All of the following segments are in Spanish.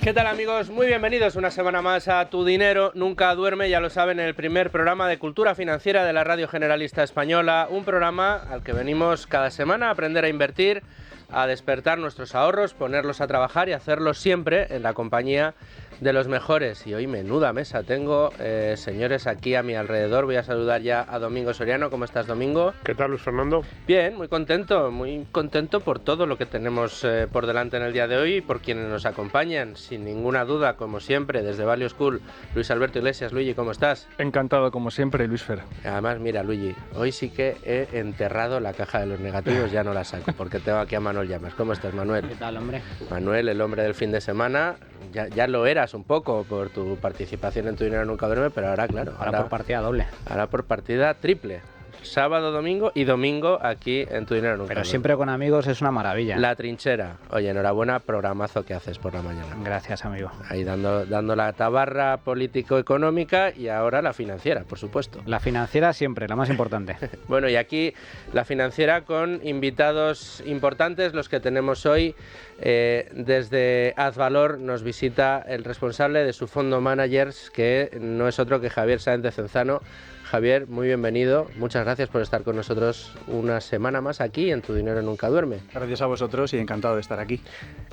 ¿Qué tal, amigos? Muy bienvenidos una semana más a Tu Dinero Nunca Duerme, ya lo saben, el primer programa de cultura financiera de la Radio Generalista Española, un programa al que venimos cada semana a aprender a invertir, a despertar nuestros ahorros, ponerlos a trabajar y hacerlos siempre en la compañía de los mejores. Y hoy menuda mesa tengo, señores, aquí a mi alrededor. Voy a saludar ya a Domingo Soriano. ¿Cómo estás, Domingo? ¿Qué tal, Luis Fernando? Bien, muy contento por todo lo que tenemos por delante en el día de hoy y por quienes nos acompañan. Sin ninguna duda, como siempre, desde Value School, Luis Alberto Iglesias. Luigi, ¿cómo estás? Encantado, como siempre, Luis Fer. Además, mira, Luigi, hoy sí que he enterrado la caja de los negativos, ya no la saco, porque tengo aquí a Manuel Llamas. ¿Cómo estás, Manuel? ¿Qué tal, hombre? Manuel, el hombre del fin de semana, ya lo eras un poco por tu participación en Tu Dinero Nunca Duerme, pero ahora, claro. Ahora por partida doble. Ahora por partida triple. Sábado, domingo y domingo aquí en Tu Dinero Nunca Pero Duerme. siempre con amigos es una maravilla. La Trinchera. Oye, enhorabuena, programazo que haces por la mañana. Gracias, amigo. Ahí dando la tabarra político-económica y ahora la financiera, por supuesto. La financiera siempre, la más importante. Bueno, y aquí la financiera con invitados importantes, los que tenemos hoy. Desde Azvalor nos visita el responsable de su fondo managers, que no es otro que Javier Sáenz de Cenzano. Javier, muy bienvenido. Muchas gracias por estar con nosotros una semana más aquí en Tu Dinero Nunca Duerme. Gracias a vosotros y encantado de estar aquí.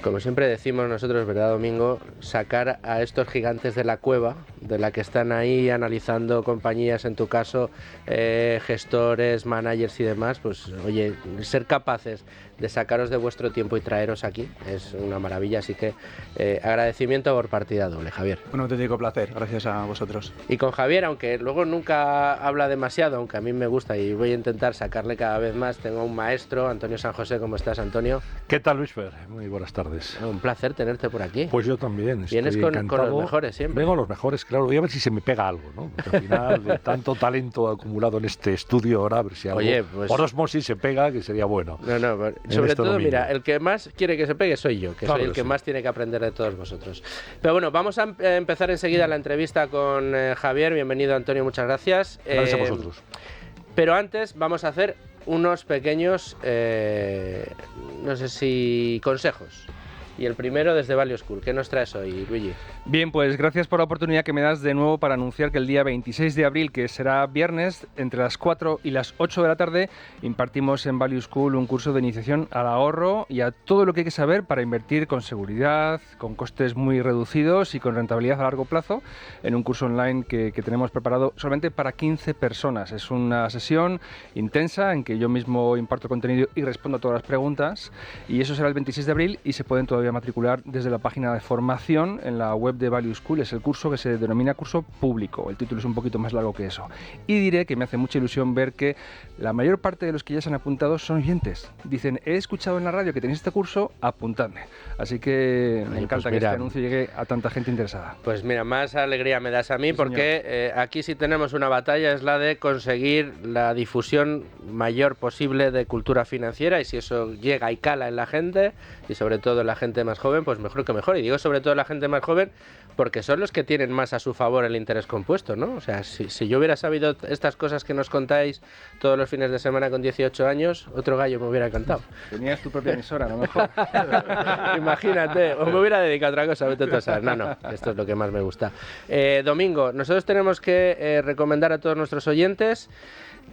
Como siempre decimos nosotros, ¿verdad, Domingo? Sacar a estos gigantes de la cueva, de la que están ahí analizando compañías, en tu caso, gestores, managers y demás, pues oye, ser capaces de sacaros de vuestro tiempo y traeros aquí es una maravilla, así que agradecimiento por partida doble, Javier. Un auténtico placer, gracias a vosotros. Y con Javier, aunque luego nunca habla demasiado, aunque a mí me gusta y voy a intentar sacarle cada vez más, tengo un maestro, Antonio San José. ¿Cómo estás, Antonio? ¿Qué tal, Luis Fer? Muy buenas tardes. Un placer tenerte por aquí. Pues yo también. Vienes con los mejores siempre. Vengo a los mejores, claro. Voy a ver si se me pega algo, ¿no? Porque al final, de tanto talento acumulado en este estudio ahora, a ver si algo por osmosis se pega, que sería bueno. No, sobre todo, mira, el que más quiere que se pegue soy yo, que soy el que más tiene que aprender de todos vosotros. Pero bueno, vamos a empezar enseguida la entrevista con Javier. Bienvenido, Antonio, muchas gracias. Gracias a vosotros. Pero antes vamos a hacer unos pequeños, no sé si consejos. Y el primero desde Value School. ¿Qué nos traes hoy, Luigi? Bien, pues gracias por la oportunidad que me das de nuevo para anunciar que el día 26 de abril, que será viernes, entre las 4 y las 8 de la tarde, impartimos en Value School un curso de iniciación al ahorro y a todo lo que hay que saber para invertir con seguridad, con costes muy reducidos y con rentabilidad a largo plazo, en un curso online que tenemos preparado solamente para 15 personas. Es una sesión intensa en que yo mismo imparto contenido y respondo a todas las preguntas, y eso será el 26 de abril y se pueden todavía matricular desde la página de formación en la web de Value School. Es el curso que se denomina curso público. El título es un poquito más largo que eso. Y diré que me hace mucha ilusión ver que la mayor parte de los que ya se han apuntado son oyentes. Dicen, he escuchado en la radio que tenéis este curso, apuntadme. Así que me encanta que este anuncio llegue a tanta gente interesada. Pues mira, más alegría me das a mí, sí, porque aquí sí tenemos una batalla, es la de conseguir la difusión mayor posible de cultura financiera, y si eso llega y cala en la gente, y sobre todo en la gente más joven, pues mejor que mejor. Y digo sobre todo la gente más joven porque son los que tienen más a su favor el interés compuesto, ¿no? O sea, si yo hubiera sabido estas cosas que nos contáis todos los fines de semana con 18 años, otro gallo me hubiera cantado. Tenías tu propia emisora, a lo mejor. Imagínate, o me hubiera dedicado a otra cosa, vete tú a saber. No, esto es lo que más me gusta. Domingo, nosotros tenemos que recomendar a todos nuestros oyentes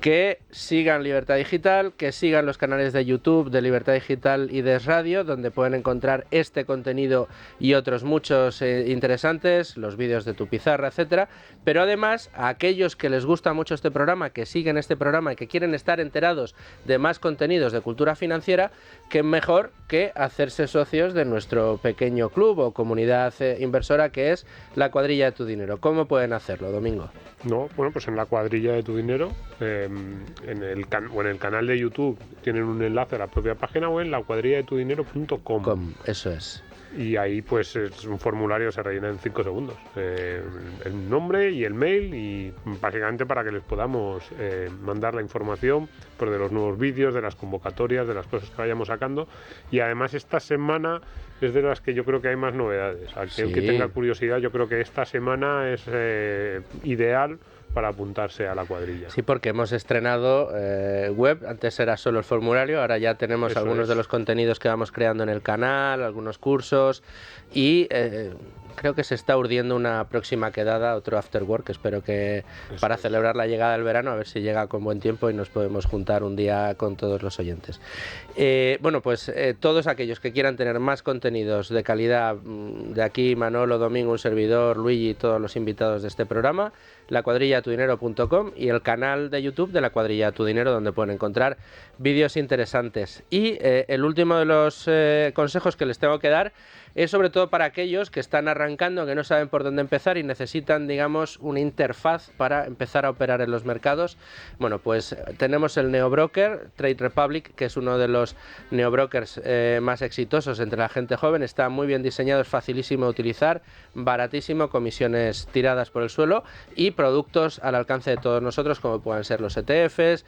que sigan Libertad Digital, que sigan los canales de YouTube de Libertad Digital y de Radio, donde pueden encontrar este contenido y otros muchos interesantes, los vídeos de tu pizarra, etcétera. Pero además, a aquellos que les gusta mucho este programa, que siguen este programa y que quieren estar enterados de más contenidos de cultura financiera, qué mejor que hacerse socios de nuestro pequeño club o comunidad inversora, que es la Cuadrilla de Tu Dinero. ¿Cómo pueden hacerlo, Domingo? Bueno, pues en la Cuadrilla de Tu Dinero, en el canal de YouTube tienen un enlace a la propia página, o en lacuadrilladetudinero.com. Eso es. Y ahí pues es un formulario, se rellena en 5 segundos. El nombre y el mail, y básicamente para que les podamos mandar la información pues, de los nuevos vídeos, de las convocatorias, de las cosas que vayamos sacando. Y además esta semana es de las que yo creo que hay más novedades. Aquel que tenga curiosidad, yo creo que esta semana es ideal para apuntarse a la cuadrilla. Sí, porque hemos estrenado web, antes era solo el formulario, ahora ya tenemos algunos de los contenidos que vamos creando en el canal, algunos cursos y creo que se está urdiendo una próxima quedada, otro after work, espero que para celebrar la llegada del verano, a ver si llega con buen tiempo y nos podemos juntar un día con todos los oyentes. Bueno, pues todos aquellos que quieran tener más contenidos de calidad, de aquí Manolo, Domingo, un servidor, Luigi y todos los invitados de este programa, lacuadrillatudinero.com y el canal de YouTube de La Cuadrilla Tu Dinero, donde pueden encontrar vídeos interesantes. Y el último de los consejos que les tengo que dar es sobre todo para aquellos que están arrancando, que no saben por dónde empezar y necesitan, digamos, una interfaz para empezar a operar en los mercados. Bueno, pues tenemos el neobroker Trade Republic, que es uno de los neobrokers más exitosos entre la gente joven. Está muy bien diseñado, es facilísimo de utilizar, baratísimo, comisiones tiradas por el suelo y productos al alcance de todos nosotros, como puedan ser los ETFs,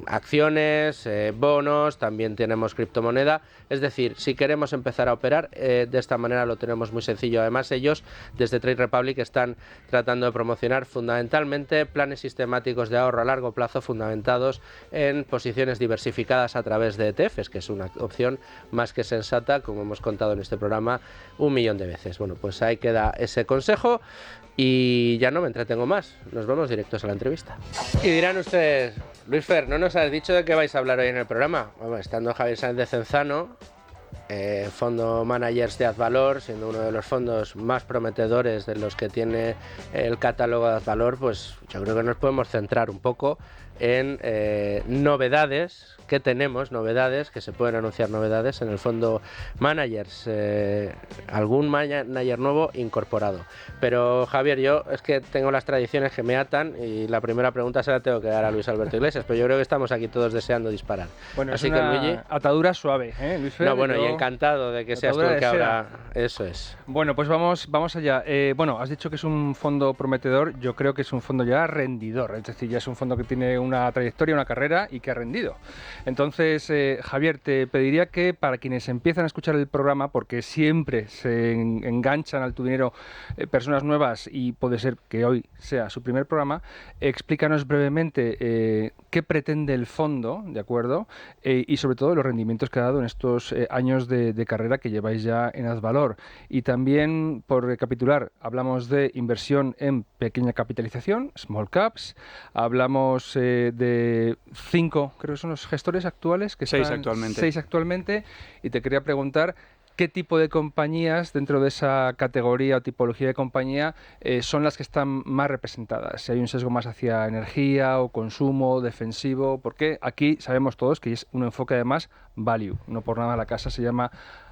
acciones, bonos, también tenemos criptomoneda. Es decir, si queremos empezar a operar, de esta manera lo tenemos muy sencillo. Además, ellos desde Trade Republic están tratando de promocionar fundamentalmente planes sistemáticos de ahorro a largo plazo fundamentados en posiciones diversificadas a través de ETFs, que es una opción más que sensata, como hemos contado en este programa 1.000.000 de veces. Bueno, pues ahí queda ese consejo y ya no me entretengo más. Nos vamos directos a la entrevista. Y dirán ustedes, Luis Fer, ¿no nos has dicho de qué vais a hablar hoy en el programa? Bueno, estando Javier Sáenz de Cenzano, fondo managers de Advalor, siendo uno de los fondos más prometedores de los que tiene el catálogo de Advalor, pues yo creo que nos podemos centrar un poco en novedades que tenemos, novedades que se pueden anunciar, novedades en el fondo managers, algún manager nuevo incorporado. Pero Javier, yo es que tengo las tradiciones que me atan y la primera pregunta se la tengo que dar a Luis Alberto Iglesias, pero yo creo que estamos aquí todos deseando disparar. Bueno, así es que una Luigi, atadura suave, Luis Fer. no, bueno, y encantado de que seas tú el que ahora. Eso es. Bueno, pues vamos allá. Bueno, has dicho que es un fondo prometedor, yo creo que es un fondo ya rendidor, es decir, ya es un fondo que tiene una trayectoria, una carrera y que ha rendido. Entonces, Javier, te pediría que para quienes empiezan a escuchar el programa, porque siempre se enganchan al Tu Dinero personas nuevas y puede ser que hoy sea su primer programa, explícanos brevemente qué pretende el fondo, ¿de acuerdo? Y sobre todo los rendimientos que ha dado en estos años de carrera que lleváis ya en Advalor. Y también, por recapitular, hablamos de inversión en pequeña capitalización, small caps, hablamos de 5, creo que son los gestores actuales, que 6 están, actualmente. 6 actualmente, y te quería preguntar qué tipo de compañías dentro de esa categoría o tipología de compañía son las que están más representadas. Si hay un sesgo más hacia energía o consumo, defensivo, porque aquí sabemos todos que es un enfoque además value, no por nada la casa se llama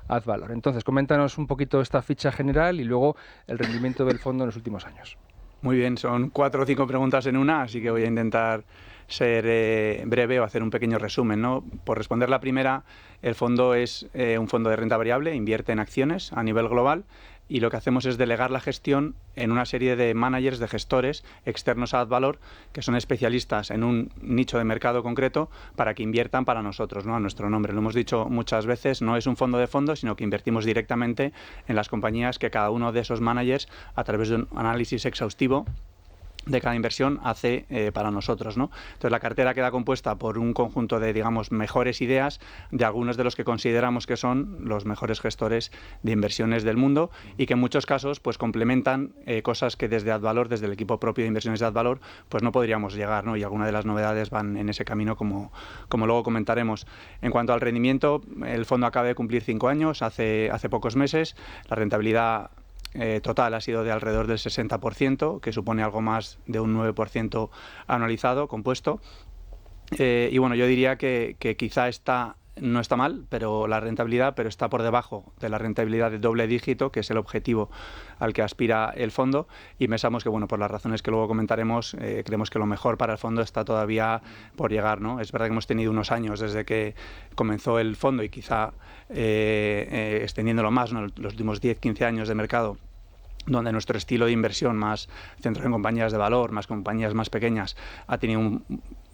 Advalor. Entonces, coméntanos un poquito esta ficha general y luego el rendimiento del fondo en los últimos años. Muy bien, son 4 o 5 preguntas en una, así que voy a intentar ser breve o hacer un pequeño resumen, ¿no? Por responder la primera, el fondo es un fondo de renta variable, invierte en acciones a nivel global y lo que hacemos es delegar la gestión en una serie de managers, de gestores externos a Advalor, que son especialistas en un nicho de mercado concreto para que inviertan para nosotros, ¿no? A nuestro nombre. Lo hemos dicho muchas veces, no es un fondo de fondos, sino que invertimos directamente en las compañías que cada uno de esos managers, a través de un análisis exhaustivo de cada inversión, hace para nosotros, ¿no? Entonces la cartera queda compuesta por un conjunto de, digamos, mejores ideas de algunos de los que consideramos que son los mejores gestores de inversiones del mundo y que en muchos casos pues complementan cosas que desde Advalor, desde el equipo propio de inversiones de Advalor, pues no podríamos llegar, ¿no? Y algunas de las novedades van en ese camino como luego comentaremos. En cuanto al rendimiento, el fondo acaba de cumplir 5 años, hace pocos meses. La rentabilidad total ha sido de alrededor del 60%, que supone algo más de un 9% anualizado, compuesto. Y bueno, yo diría que quizá no está mal, pero la rentabilidad, pero está por debajo de la rentabilidad de doble dígito, que es el objetivo al que aspira el fondo, y pensamos que, bueno, por las razones que luego comentaremos, creemos que lo mejor para el fondo está todavía por llegar, ¿no? Es verdad que hemos tenido unos años desde que comenzó el fondo y quizá extendiéndolo más, ¿no? Los últimos 10-15 años de mercado, donde nuestro estilo de inversión más centrado en compañías de valor, más compañías más pequeñas, ha tenido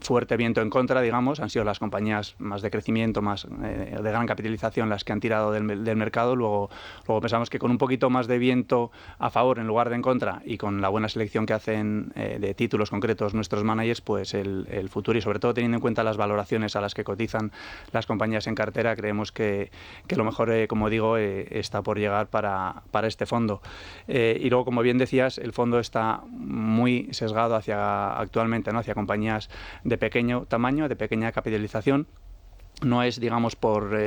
fuerte viento en contra, digamos, han sido las compañías más de crecimiento, más de gran capitalización las que han tirado del mercado. Luego pensamos que con un poquito más de viento a favor en lugar de en contra y con la buena selección que hacen de títulos concretos nuestros managers, pues el futuro, y sobre todo teniendo en cuenta las valoraciones a las que cotizan las compañías en cartera, creemos que lo mejor, como digo, está por llegar para este fondo. Y luego, como bien decías, el fondo está muy sesgado actualmente, ¿no?, hacia compañías de pequeño tamaño, de pequeña capitalización. No es, digamos, por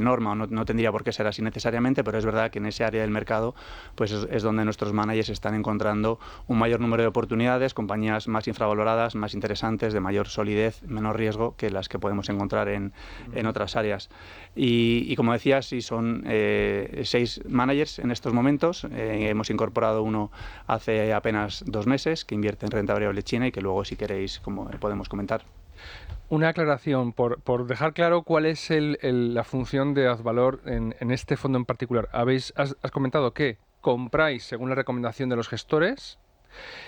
norma, o no tendría por qué ser así necesariamente, pero es verdad que en ese área del mercado pues es donde nuestros managers están encontrando un mayor número de oportunidades, compañías más infravaloradas, más interesantes, de mayor solidez, menor riesgo que las que podemos encontrar en otras áreas. Y como decía, sí, son 6 managers en estos momentos. Hemos incorporado uno hace apenas 2 meses que invierte en renta variable china y que luego, si queréis, podemos comentar. Una aclaración, por dejar claro cuál es la función de Azvalor en este fondo en particular. Has comentado que compráis según la recomendación de los gestores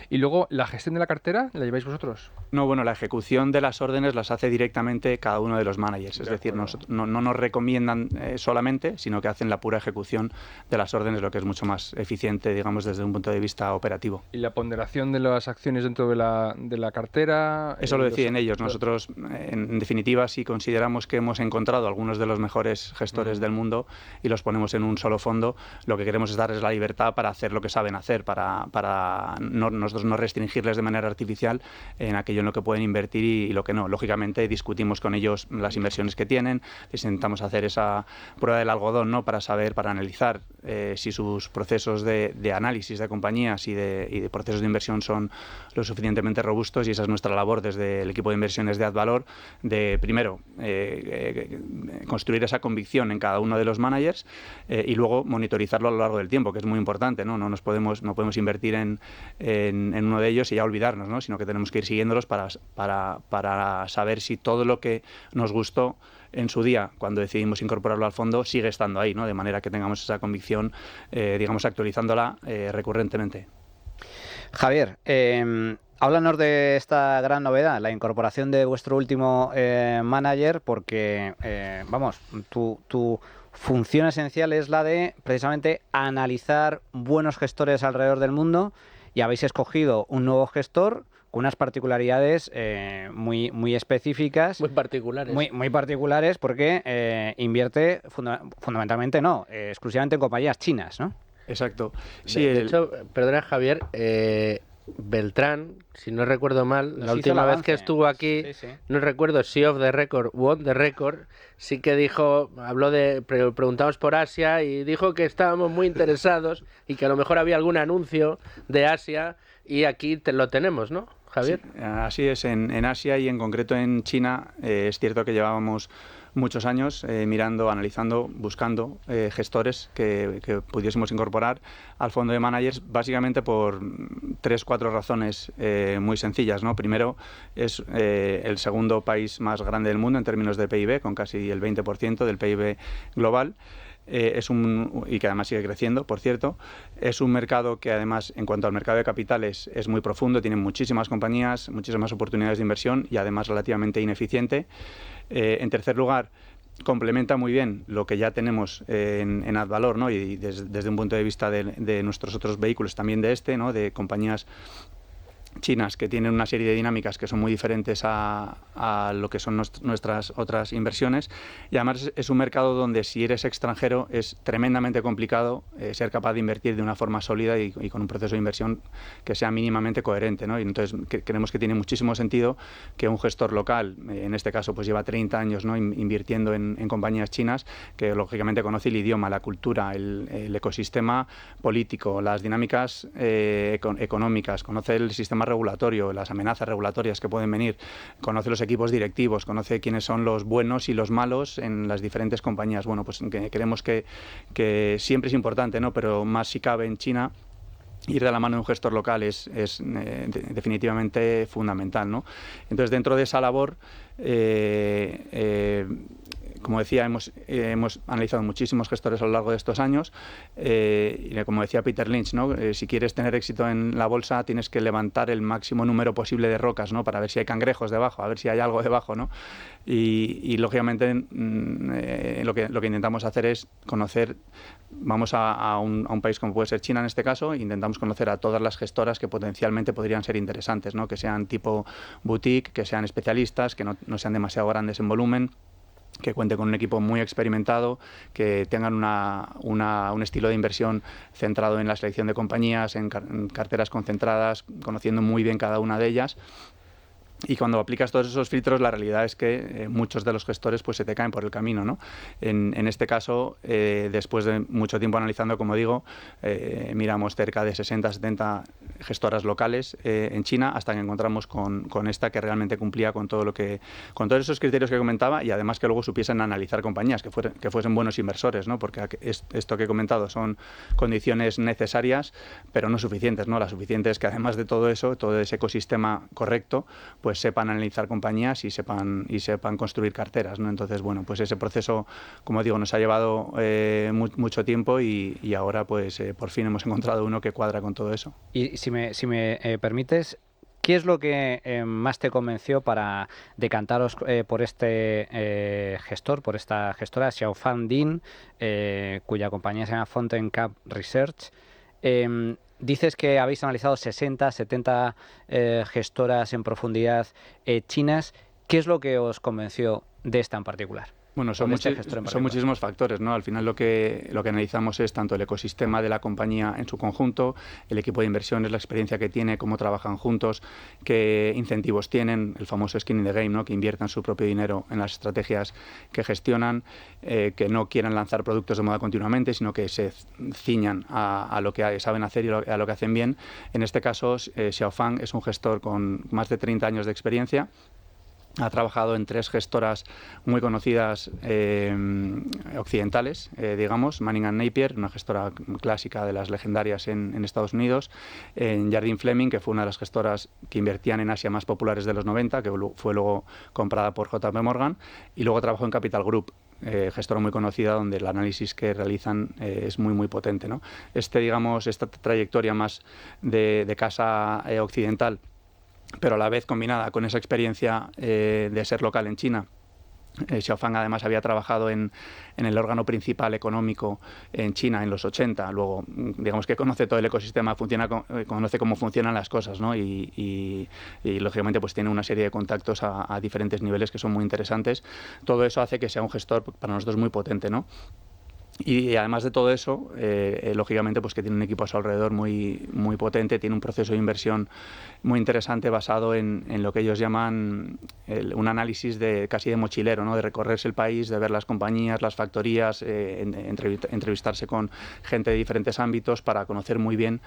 y luego la gestión de la cartera la lleváis vosotros. No, bueno, la ejecución de las órdenes las hace directamente cada uno de los managers. Es decir, no nos recomiendan solamente, sino que hacen la pura ejecución de las órdenes, lo que es mucho más eficiente, digamos, desde un punto de vista operativo. ¿Y la ponderación de las acciones dentro de la cartera? Eso lo deciden ellos. Nosotros, en definitiva, sí consideramos que hemos encontrado algunos de los mejores gestores del mundo y los ponemos en un solo fondo. Lo que queremos es darles la libertad para hacer lo que saben hacer, para nosotros no restringirles de manera artificial en aquello en lo que pueden invertir y lo que no. Lógicamente discutimos con ellos las inversiones que tienen, les intentamos hacer esa prueba del algodón, ¿no?, para analizar si sus procesos de análisis de compañías y de procesos de inversión son lo suficientemente robustos, y esa es nuestra labor desde el equipo de inversiones de Azvalor, de primero construir esa convicción en cada uno de los managers y luego monitorizarlo a lo largo del tiempo, que es muy importante, ¿no? No podemos invertir en uno de ellos y ya olvidarnos, ¿no?, sino que tenemos que ir siguiéndolos para saber si todo lo que nos gustó en su día, cuando decidimos incorporarlo al fondo, sigue estando ahí, ¿no?, de manera que tengamos esa convicción, digamos, actualizándola recurrentemente. Javier, háblanos de esta gran novedad, la incorporación de vuestro último manager, porque, tu función esencial es la de, precisamente, analizar buenos gestores alrededor del mundo, y habéis escogido un nuevo gestor con unas particularidades muy específicas. Muy particulares. Muy particulares, porque invierte fundamentalmente, exclusivamente en compañías chinas, ¿no? Exacto. Sí, de hecho, perdona, Javier, Beltrán, si no recuerdo mal, la última vez que estuvo aquí, no recuerdo si off the record o on the record, sí que preguntamos por Asia y dijo que estábamos muy interesados y que a lo mejor había algún anuncio de Asia, y aquí lo tenemos, ¿no, Javier? Sí, así es, en Asia y en concreto en China. Es cierto que llevábamos muchos años mirando, analizando, buscando gestores que pudiésemos incorporar al fondo de managers, básicamente por 3-4 razones muy sencillas, ¿no? Primero, es el segundo país más grande del mundo en términos de PIB, con casi el 20% del PIB global. Y que además sigue creciendo, por cierto. Es un mercado que, además, en cuanto al mercado de capitales, es muy profundo, tiene muchísimas compañías, muchísimas oportunidades de inversión y además relativamente ineficiente. En tercer lugar, complementa muy bien lo que ya tenemos en Azvalor, ¿no?, y desde un punto de vista de nuestros otros vehículos, también ¿no?, de compañías chinas que tienen una serie de dinámicas que son muy diferentes a lo que son nuestras otras inversiones, y además es un mercado donde, si eres extranjero, es tremendamente complicado ser capaz de invertir de una forma sólida y con un proceso de inversión que sea mínimamente coherente, ¿no? Y entonces creemos que tiene muchísimo sentido que un gestor local, en este caso pues lleva 30 años, ¿no?, invirtiendo en compañías chinas, que lógicamente conoce el idioma, la cultura, el ecosistema político, las dinámicas económicas, conoce el sistema regulatorio, las amenazas regulatorias que pueden venir, conoce los equipos directivos, conoce quiénes son los buenos y los malos en las diferentes compañías. Bueno, pues creemos que siempre es importante, ¿no?, pero más si cabe en China, ir de la mano de un gestor local es definitivamente fundamental, ¿no? Entonces, dentro de esa labor, como decía, hemos analizado muchísimos gestores a lo largo de estos años y como decía Peter Lynch, ¿no? Si quieres tener éxito en la bolsa tienes que levantar el máximo número posible de rocas, ¿no? Para ver si hay cangrejos debajo, a ver si hay algo debajo, ¿no? Y lógicamente lo que intentamos hacer es conocer, vamos a un país como puede ser China en este caso, e intentamos conocer a todas las gestoras que potencialmente podrían ser interesantes, ¿no? Que sean tipo boutique, que sean especialistas, que no sean demasiado grandes en volumen, que cuente con un equipo muy experimentado, que tengan un estilo de inversión centrado en la selección de compañías, en carteras concentradas, conociendo muy bien cada una de ellas. Y cuando aplicas todos esos filtros, la realidad es que muchos de los gestores pues se te caen por el camino, ¿no? En este caso, después de mucho tiempo analizando, como digo, miramos cerca de 60, 70 gestoras locales en China hasta que encontramos con esta que realmente cumplía con todos esos criterios que comentaba y además que luego supiesen analizar compañías, que fuesen buenos inversores, ¿no? Porque esto que he comentado son condiciones necesarias, pero no suficientes, ¿no? La suficiente es que además de todo eso, todo ese ecosistema correcto, pues sepan analizar compañías y sepan construir carteras, ¿no? Entonces, bueno, pues ese proceso, como digo, nos ha llevado mucho tiempo y ahora pues por fin hemos encontrado uno que cuadra con todo eso. Y si me permites, ¿qué es lo que más te convenció para decantaros por este gestor, por esta gestora, Xiaofang Din, cuya compañía se llama Fountain Cap Research? Dices que habéis analizado 60, 70 gestoras en profundidad chinas. ¿Qué es lo que os convenció de esta en particular? Bueno, son muchísimos factores, ¿no? Al final lo que analizamos es tanto el ecosistema de la compañía en su conjunto, el equipo de inversiones, la experiencia que tiene, cómo trabajan juntos, qué incentivos tienen, el famoso skin in the game, ¿no? Que inviertan su propio dinero en las estrategias que gestionan, que no quieran lanzar productos de moda continuamente, sino que se ciñan a lo que saben hacer y a lo que hacen bien. En este caso, Xiaofang es un gestor con más de 30 años de experiencia. Ha trabajado en 3 gestoras muy conocidas occidentales, digamos, Manning & Napier, una gestora clásica de las legendarias en Estados Unidos, en Jardine Fleming, que fue una de las gestoras que invertían en Asia más populares de los 90, que fue luego comprada por JP Morgan, y luego trabajó en Capital Group, gestora muy conocida donde el análisis que realizan es muy potente, ¿no? Esta trayectoria más de casa occidental, pero a la vez combinada con esa experiencia de ser local en China. Xiaofang además había trabajado en el órgano principal económico en China en los 80, luego digamos que conoce todo el ecosistema, conoce cómo funcionan las cosas, ¿no? Y lógicamente pues tiene una serie de contactos a diferentes niveles que son muy interesantes. Todo eso hace que sea un gestor para nosotros muy potente, ¿no? Y además de todo eso, lógicamente, pues que tiene un equipo a su alrededor muy potente, tiene un proceso de inversión muy interesante basado en lo que ellos llaman un análisis casi de mochilero, ¿no? De recorrerse el país, de ver las compañías, las factorías, entrevistarse con gente de diferentes ámbitos para conocer muy bien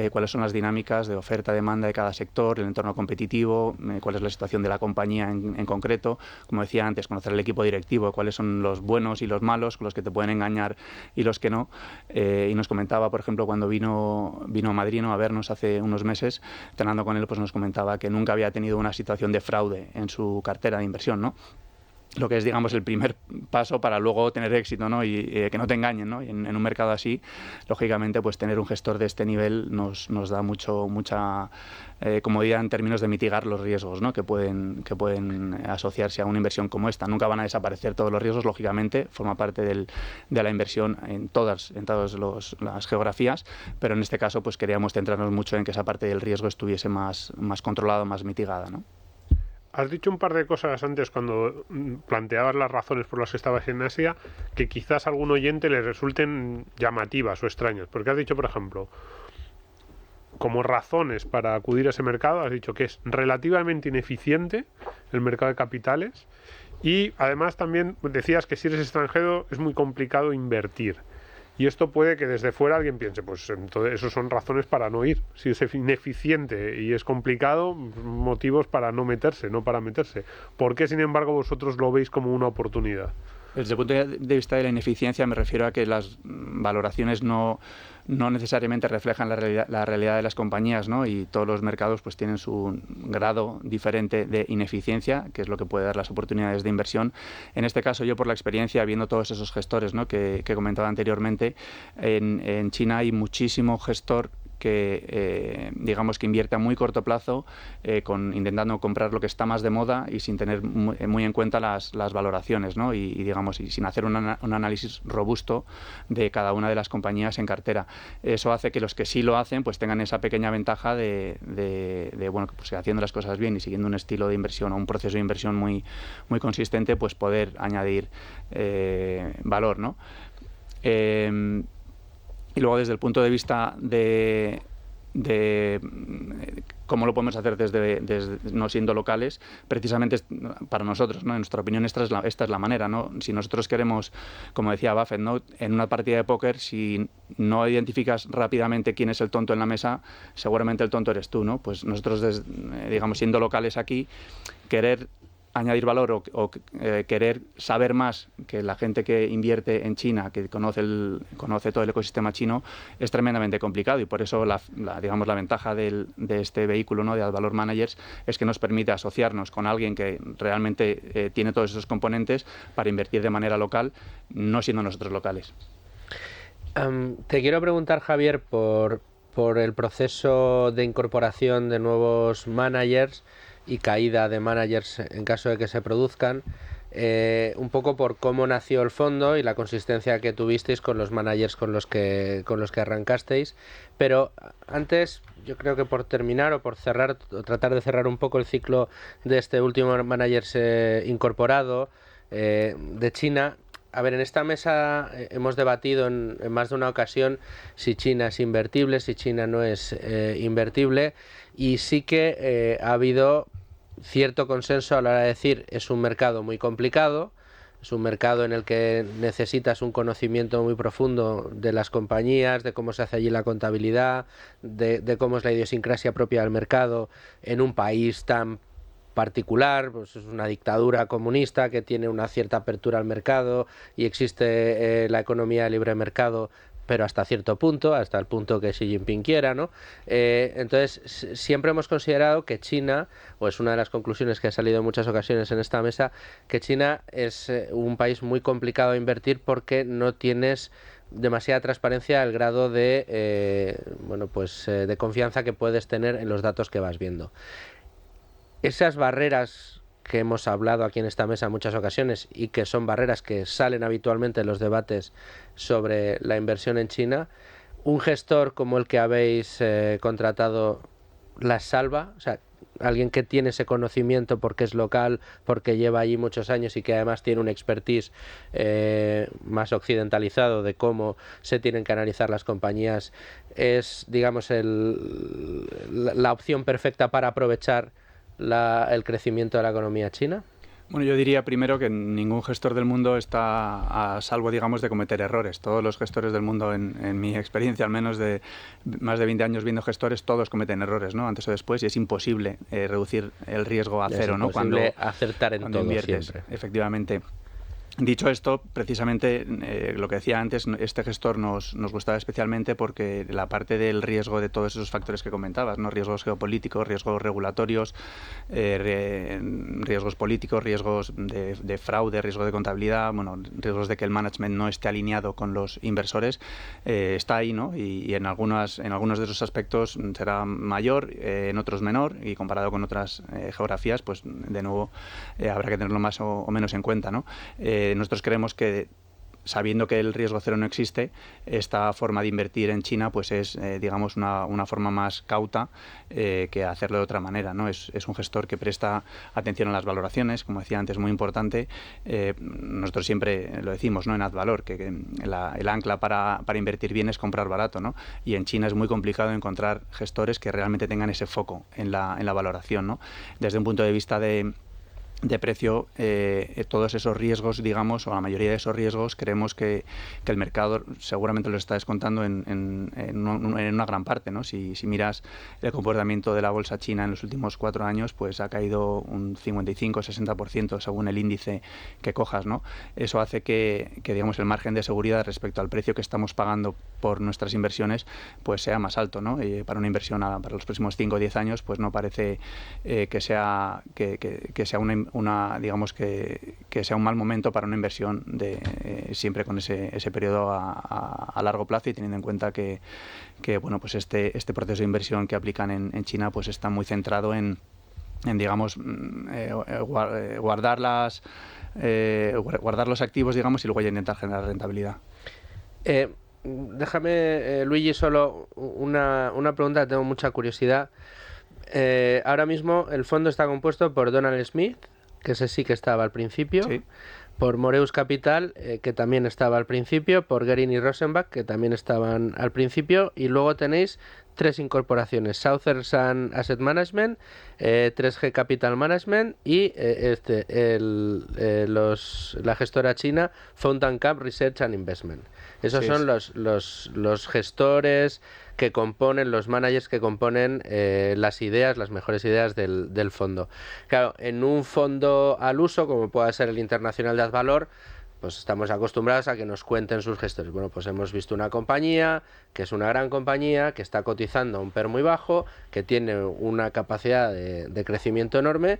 cuáles son las dinámicas de oferta-demanda de cada sector, el entorno competitivo, cuál es la situación de la compañía en concreto. Como decía antes, conocer el equipo directivo, cuáles son los buenos y los malos, los que te pueden engañar y los que no. Y nos comentaba, por ejemplo, cuando vino a Madrid, ¿no? A vernos hace unos meses, cenando con él, pues nos comentaba que nunca había tenido una situación de fraude en su cartera de inversión, ¿no? Lo que es, digamos, el primer paso para luego tener éxito, ¿no? Y que no te engañen, ¿no? Y en un mercado así, lógicamente, pues tener un gestor de este nivel nos da mucha comodidad en términos de mitigar los riesgos, ¿no? que pueden asociarse a una inversión como esta. Nunca van a desaparecer todos los riesgos, lógicamente, forma parte de la inversión en todas las geografías, pero en este caso pues queríamos centrarnos mucho en que esa parte del riesgo estuviese más controlada, más mitigada, ¿no? Has dicho un par de cosas antes cuando planteabas las razones por las que estabas en Asia que quizás a algún oyente le resulten llamativas o extrañas. Porque has dicho, por ejemplo, como razones para acudir a ese mercado, has dicho que es relativamente ineficiente el mercado de capitales y además también decías que si eres extranjero es muy complicado invertir. Y esto puede que desde fuera alguien piense, pues entonces eso son razones para no ir. Si es ineficiente y es complicado, motivos para no meterse, no para meterse. ¿Por qué, sin embargo, vosotros lo veis como una oportunidad? Desde el punto de vista de la ineficiencia me refiero a que las valoraciones no necesariamente reflejan la realidad de las compañías, ¿no? Y todos los mercados pues tienen su grado diferente de ineficiencia, que es lo que puede dar las oportunidades de inversión. En este caso, yo por la experiencia, viendo todos esos gestores, ¿no?, que comentaba anteriormente, en China hay muchísimo gestor que digamos que invierte a muy corto plazo, intentando comprar lo que está más de moda y sin tener muy en cuenta las valoraciones, ¿no? Y digamos, y sin hacer un análisis robusto de cada una de las compañías en cartera. Eso hace que los que sí lo hacen pues tengan esa pequeña ventaja de bueno, pues haciendo las cosas bien y siguiendo un estilo de inversión o un proceso de inversión muy consistente, pues poder añadir valor, ¿no? Y luego, desde el punto de vista de cómo lo podemos hacer desde no siendo locales, precisamente para nosotros, ¿no? En nuestra opinión, esta es la manera, ¿no? Si nosotros queremos, como decía Buffett, ¿no?, en una partida de póker, si no identificas rápidamente quién es el tonto en la mesa, seguramente el tonto eres tú, ¿no? Pues nosotros, digamos, siendo locales aquí, querer añadir valor o querer saber más que la gente que invierte en China, que conoce todo el ecosistema chino, es tremendamente complicado, y por eso digamos la ventaja de este vehículo, ¿no?, de Advalor Managers, es que nos permite asociarnos con alguien que realmente tiene todos esos componentes para invertir de manera local, no siendo nosotros locales. Te quiero preguntar, Javier, por el proceso de incorporación de nuevos managers y caída de managers en caso de que se produzcan, un poco por cómo nació el fondo y la consistencia que tuvisteis con los managers con los que arrancasteis. Pero antes, yo creo que por terminar o por cerrar, o tratar de cerrar un poco el ciclo de este último manager incorporado de China. A ver, en esta mesa hemos debatido en más de una ocasión si China es invertible, si China no es invertible, y sí que ha habido cierto consenso a la hora de decir es un mercado muy complicado, es un mercado en el que necesitas un conocimiento muy profundo de las compañías, de cómo se hace allí la contabilidad, de cómo es la idiosincrasia propia del mercado en un país tan particular, pues es una dictadura comunista que tiene una cierta apertura al mercado y existe la economía de libre mercado, pero hasta cierto punto, hasta el punto que Xi Jinping quiera, ¿no? Entonces, siempre hemos considerado que China, o es una de las conclusiones que ha salido en muchas ocasiones en esta mesa, que China es un país muy complicado de invertir porque no tienes demasiada transparencia al grado de, de confianza que puedes tener en los datos que vas viendo. Esas barreras que hemos hablado aquí en esta mesa en muchas ocasiones y que son barreras que salen habitualmente en los debates sobre la inversión en China, ¿un gestor como el que habéis contratado las salva? O sea, alguien que tiene ese conocimiento porque es local, porque lleva allí muchos años y que además tiene un expertise más occidentalizado de cómo se tienen que analizar las compañías, es, digamos, la opción perfecta para aprovechar el crecimiento de la economía china? Bueno, yo diría primero que ningún gestor del mundo está a salvo, digamos, de cometer errores. Todos los gestores del mundo, en mi experiencia, al menos de más de 20 años viendo gestores, todos cometen errores, ¿no?, antes o después, y es imposible reducir el riesgo a cero, ¿no?, cuando acertar en todo inviertes, siempre. Efectivamente. Dicho esto, precisamente lo que decía antes, este gestor nos gustaba especialmente porque la parte del riesgo de todos esos factores que comentabas, ¿no?, riesgos geopolíticos, riesgos regulatorios, riesgos políticos, riesgos de fraude, riesgo de contabilidad, bueno, riesgos de que el management no esté alineado con los inversores, está ahí, ¿no? Y en algunos de esos aspectos será mayor, en otros menor, y comparado con otras geografías, pues de nuevo habrá que tenerlo más o menos en cuenta, ¿no? Nosotros creemos que, sabiendo que el riesgo cero no existe, esta forma de invertir en China pues es, digamos, una forma más cauta que hacerlo de otra manera, ¿no? Es un gestor que presta atención a las valoraciones, como decía antes, muy importante. Nosotros siempre lo decimos, ¿no?, en Advalor, que el ancla para invertir bien es comprar barato, ¿no? Y en China es muy complicado encontrar gestores que realmente tengan ese foco en la valoración, ¿no? Desde un punto de vista de de precio, todos esos riesgos, digamos, o la mayoría de esos riesgos, creemos que el mercado seguramente lo está descontando en una gran parte, ¿no? Si miras el comportamiento de la bolsa china en los últimos 4 años, pues ha caído un 55-60% según el índice que cojas, ¿no? Eso hace que digamos, el margen de seguridad respecto al precio que estamos pagando por nuestras inversiones, pues sea más alto, ¿no? Para una inversión para los próximos 5 o 10 años, pues no parece que sea digamos que sea un mal momento para una inversión siempre con ese periodo a largo plazo, y teniendo en cuenta que bueno, pues este proceso de inversión que aplican en China pues está muy centrado en digamos guardar los activos, digamos, y luego ya intentar generar rentabilidad. Déjame, Luigi, solo una pregunta, tengo mucha curiosidad. Ahora mismo el fondo está compuesto por Donald Smith, que ese sí que estaba al principio, sí, por Moreus Capital, que también estaba al principio, por Guerin y Rosenbach, que también estaban al principio, y luego tenéis 3 incorporaciones: Southern Asset Management, 3G Capital Management y la gestora china Fountain Camp Research and Investment. Esos son los gestores que componen, los managers que componen las ideas, las mejores ideas del fondo. Claro, en un fondo al uso, como pueda ser el Internacional de Advalor, pues estamos acostumbrados a que nos cuenten sus gestores. Bueno, pues hemos visto una compañía que es una gran compañía, que está cotizando a un PER muy bajo, que tiene una capacidad de crecimiento enorme.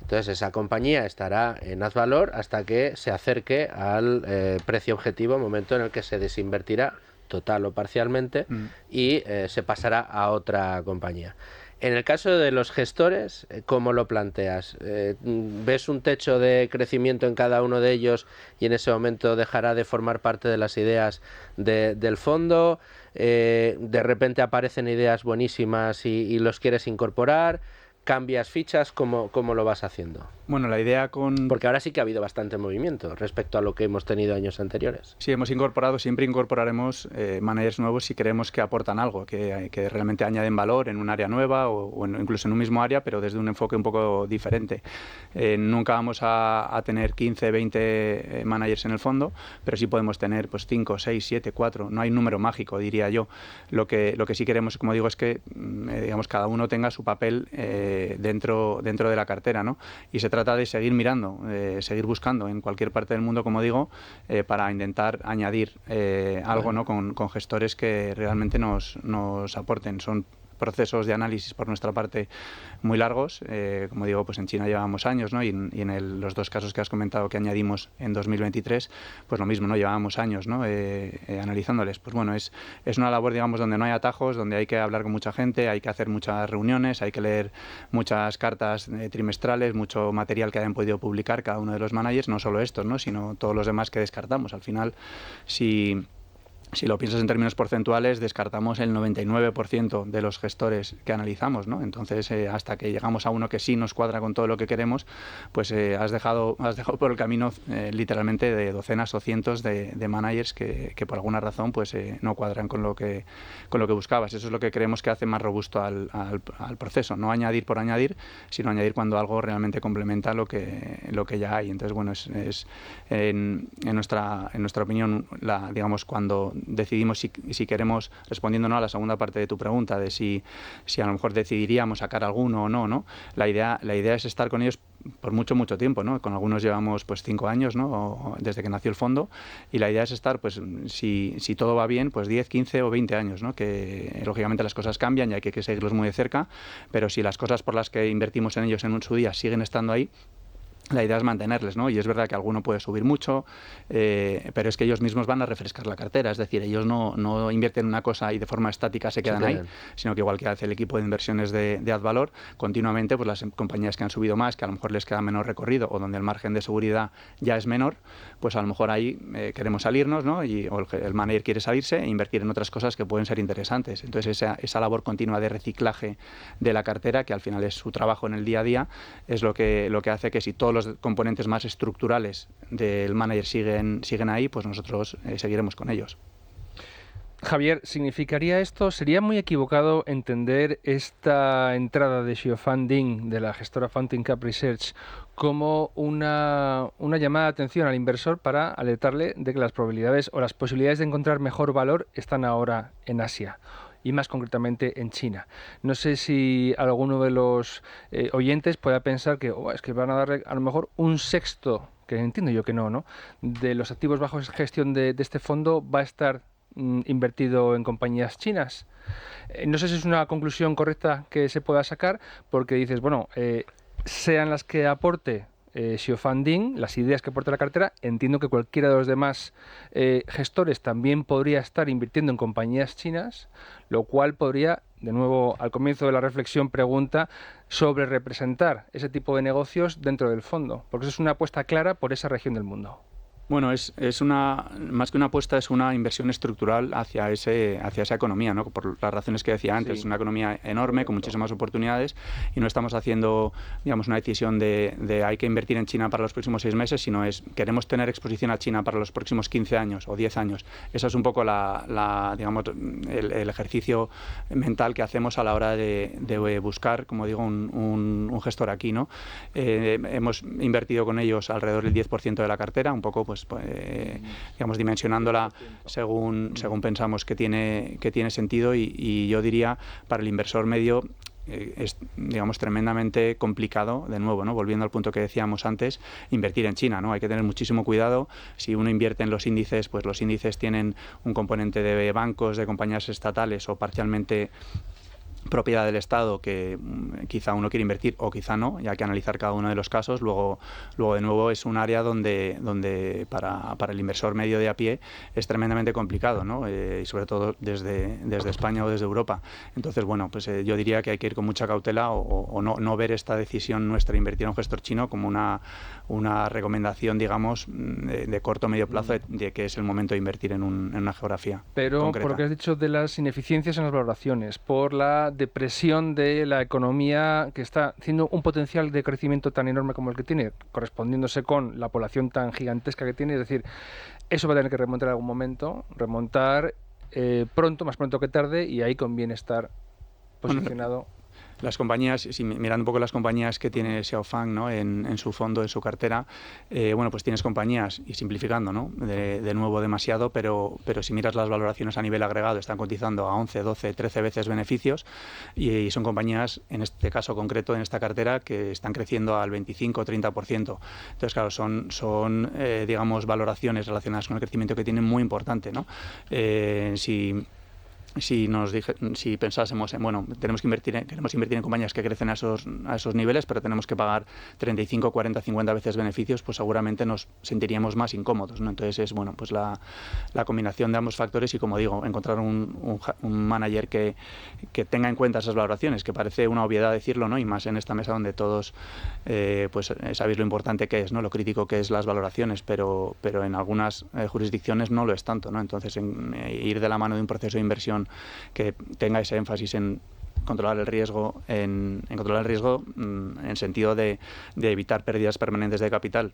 Entonces esa compañía estará en Advalor hasta que se acerque al precio objetivo, momento en el que se desinvertirá total o parcialmente y se pasará a otra compañía. En el caso de los gestores, ¿cómo lo planteas? ¿Ves un techo de crecimiento en cada uno de ellos y en ese momento dejará de formar parte de las ideas del fondo? ¿De repente aparecen ideas buenísimas y los quieres incorporar? ¿Cambias fichas? ¿Cómo lo vas haciendo? Bueno, la idea Porque ahora sí que ha habido bastante movimiento respecto a lo que hemos tenido años anteriores. Sí, siempre incorporaremos managers nuevos si creemos que aportan algo, que realmente añaden valor en un área nueva o incluso en un mismo área, pero desde un enfoque un poco diferente. Nunca vamos a tener 15, 20 managers en el fondo, pero sí podemos tener pues 5, 6, 7, 4. No hay un número mágico, diría yo. Lo que sí queremos, como digo, es que digamos, cada uno tenga su papel dentro de la cartera, ¿no? Y se trata de seguir mirando, seguir buscando en cualquier parte del mundo, como digo, para intentar añadir algo, ¿no? con gestores que realmente nos aporten. Son procesos de análisis por nuestra parte muy largos. Como digo, pues en China llevábamos años, ¿no? Y en los 2 casos que has comentado que añadimos en 2023, pues lo mismo, ¿no? Llevábamos años, ¿no? Analizándoles. Pues bueno, es una labor, digamos, donde no hay atajos, donde hay que hablar con mucha gente, hay que hacer muchas reuniones, hay que leer muchas cartas trimestrales, mucho material que hayan podido publicar cada uno de los managers, no solo estos, ¿no? Sino todos los demás que descartamos. Al final, si lo piensas en términos porcentuales, descartamos el 99% de los gestores que analizamos, ¿no? Entonces, hasta que llegamos a uno que sí nos cuadra con todo lo que queremos, pues has dejado por el camino literalmente de docenas o cientos de managers que por alguna razón pues no cuadran con lo que buscabas. Eso es lo que creemos que hace más robusto al proceso. No añadir por añadir, sino añadir cuando algo realmente complementa lo que ya hay. Entonces, bueno, es en nuestra opinión, digamos, cuando decidimos si queremos, respondiendo a la segunda parte de tu pregunta, de si a lo mejor decidiríamos sacar alguno o no, la idea es estar con ellos por mucho tiempo, ¿no? Con algunos llevamos pues 5 años, ¿no? Desde que nació el fondo, y la idea es estar, pues si todo va bien, pues 10, 15 o 20 años, ¿no? Que lógicamente las cosas cambian y hay que seguirlos muy de cerca, pero si las cosas por las que invertimos en ellos en su día siguen estando ahí, la idea es mantenerles, ¿no? Y es verdad que alguno puede subir mucho, pero es que ellos mismos van a refrescar la cartera, es decir, ellos no invierten en una cosa y de forma estática se quedan ahí, sino que igual que hace el equipo de inversiones de Advalor, continuamente pues las compañías que han subido más, que a lo mejor les queda menor recorrido o donde el margen de seguridad ya es menor, pues a lo mejor ahí queremos salirnos, ¿no? O el manager quiere salirse e invertir en otras cosas que pueden ser interesantes. Entonces esa labor continua de reciclaje de la cartera, que al final es su trabajo en el día a día, es lo que hace que si todos los componentes más estructurales del manager siguen ahí, pues nosotros seguiremos con ellos. Javier, ¿significaría esto, sería muy equivocado entender esta entrada de Xiofan Ding, de la gestora Fountain Cap Research, como una llamada de atención al inversor para alertarle de que las probabilidades o las posibilidades de encontrar mejor valor están ahora en Asia? Y más concretamente en China. No sé si alguno de los oyentes pueda pensar que es que van a darle a lo mejor un sexto, que entiendo yo que no, de los activos bajo gestión de este fondo va a estar invertido en compañías chinas. No sé si es una conclusión correcta que se pueda sacar, porque dices, bueno, sean las que aporte Xiofan Ding, las ideas que aporte la cartera, entiendo que cualquiera de los demás gestores también podría estar invirtiendo en compañías chinas, lo cual podría, de nuevo, al comienzo de la reflexión, pregunta sobre representar ese tipo de negocios dentro del fondo, porque eso es una apuesta clara por esa región del mundo. Bueno, es una, más que una apuesta, es una inversión estructural hacia esa economía, ¿no? Por las razones que decía antes. Es una economía enorme, con muchísimas oportunidades, y no estamos haciendo, digamos, una decisión de hay que invertir en China para los próximos 6 meses, sino queremos tener exposición a China para los próximos 15 años o 10 años. Eso es un poco digamos, el ejercicio mental que hacemos a la hora de buscar, como digo, un gestor aquí, ¿no? Hemos invertido con ellos alrededor del 10% de la cartera, un poco, pues, digamos, dimensionándola según pensamos que tiene sentido, y yo diría, para el inversor medio es, digamos, tremendamente complicado, de nuevo, ¿no? Volviendo al punto que decíamos antes, invertir en China, ¿no? Hay que tener muchísimo cuidado. Si uno invierte en los índices, pues los índices tienen un componente de bancos, de compañías estatales o parcialmente propiedad del Estado, que quizá uno quiere invertir o quizá no, y hay que analizar cada uno de los casos. Luego de nuevo, es un área donde para el inversor medio de a pie es tremendamente complicado, ¿no? Y sobre todo desde España o desde Europa. Entonces, bueno, pues yo diría que hay que ir con mucha cautela o no ver esta decisión nuestra de invertir en un gestor chino como una recomendación, digamos, de corto o medio plazo de que es el momento de invertir en una geografía concreta. Por lo que has dicho de las ineficiencias en las valoraciones, por la depresión de la economía, que está haciendo un potencial de crecimiento tan enorme como el que tiene, correspondiéndose con la población tan gigantesca que tiene, es decir, eso va a tener que remontar en algún momento, pronto, más pronto que tarde, y ahí conviene estar posicionado. Las compañías, mirando un poco las compañías que tiene Xiofan, ¿no? en su fondo, en su cartera, bueno, pues tienes compañías, y simplificando, ¿no? de nuevo demasiado, pero si miras las valoraciones a nivel agregado, están cotizando a 11, 12, 13 veces beneficios, y son compañías, en este caso concreto, en esta cartera, que están creciendo al 25 30%. Entonces, claro, son digamos, valoraciones relacionadas con el crecimiento que tienen muy importante, ¿no? Si pensásemos en, bueno, queremos invertir en compañías que crecen a esos niveles, pero tenemos que pagar 35, 40, 50 veces beneficios, pues seguramente nos sentiríamos más incómodos, ¿no? Entonces es, bueno, pues la combinación de ambos factores, y, como digo, encontrar un manager que tenga en cuenta esas valoraciones, que parece una obviedad decirlo, ¿no? Y más en esta mesa donde todos pues sabéis lo importante que es, ¿no? Lo crítico que es las valoraciones, pero en algunas jurisdicciones no lo es tanto, ¿no? Entonces ir de la mano de un proceso de inversión que tenga ese énfasis en controlar el riesgo, en sentido de evitar pérdidas permanentes de capital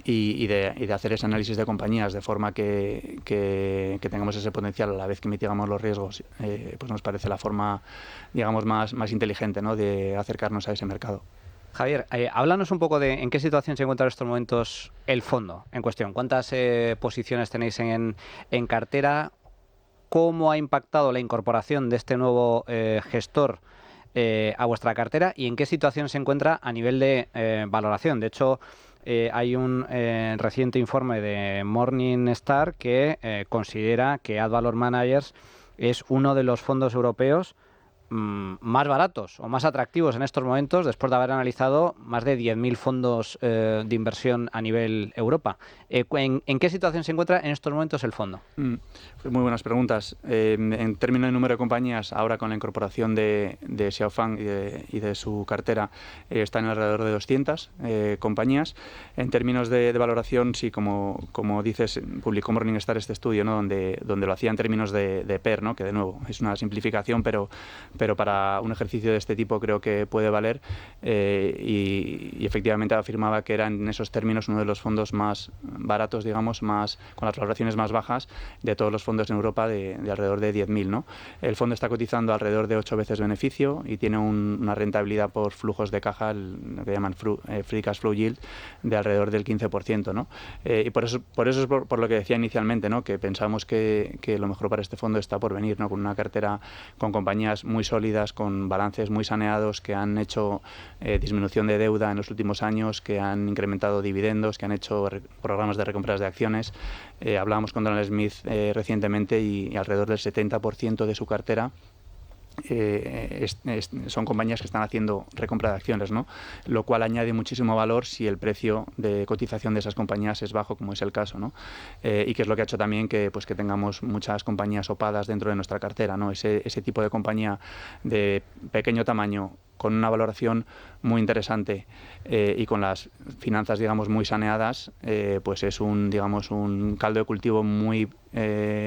y de hacer ese análisis de compañías de forma que tengamos ese potencial a la vez que mitigamos los riesgos, pues nos parece la forma, digamos, más inteligente, ¿no? de acercarnos a ese mercado. Javier, háblanos un poco de en qué situación se encuentra en estos momentos el fondo en cuestión. ¿Cuántas posiciones tenéis en cartera? ¿Cómo ha impactado la incorporación de este nuevo gestor a vuestra cartera? ¿Y en qué situación se encuentra a nivel de valoración? De hecho, hay un reciente informe de Morningstar que considera que AdValor Managers es uno de los fondos europeos más baratos o más atractivos en estos momentos, después de haber analizado más de 10.000 fondos de inversión a nivel Europa. ¿En qué situación se encuentra en estos momentos el fondo? Pues muy buenas preguntas. En términos de número de compañías, ahora con la incorporación de Xiofan y de su cartera, están alrededor de 200 compañías. En términos de valoración, sí, como dices, publicó Morningstar este estudio, ¿no? donde lo hacía en términos de PER, ¿no? Que de nuevo es una simplificación, pero pero para un ejercicio de este tipo creo que puede valer, y efectivamente afirmaba que era en esos términos uno de los fondos más baratos, digamos, con las valoraciones más bajas de todos los fondos en Europa, de alrededor de 10.000, ¿no? El fondo está cotizando alrededor de 8 veces beneficio y tiene una rentabilidad por flujos de caja, lo que llaman free cash flow yield, de alrededor del 15%, ¿no? Y por eso es por lo que decía inicialmente, ¿no? Que pensamos que lo mejor para este fondo está por venir, ¿no? Con una cartera con compañías muy sólidas, con balances muy saneados, que han hecho disminución de deuda en los últimos años, que han incrementado dividendos, que han hecho programas de recompras de acciones. Hablábamos con Donald Smith recientemente y alrededor del 70% de su cartera son compañías que están haciendo recompra de acciones, ¿no? Lo cual añade muchísimo valor si el precio de cotización de esas compañías es bajo, como es el caso, ¿no? Y que es lo que ha hecho también que tengamos muchas compañías opadas dentro de nuestra cartera, ¿no? Ese tipo de compañía de pequeño tamaño, con una valoración muy interesante y con las finanzas, digamos, muy saneadas, pues es un caldo de cultivo muy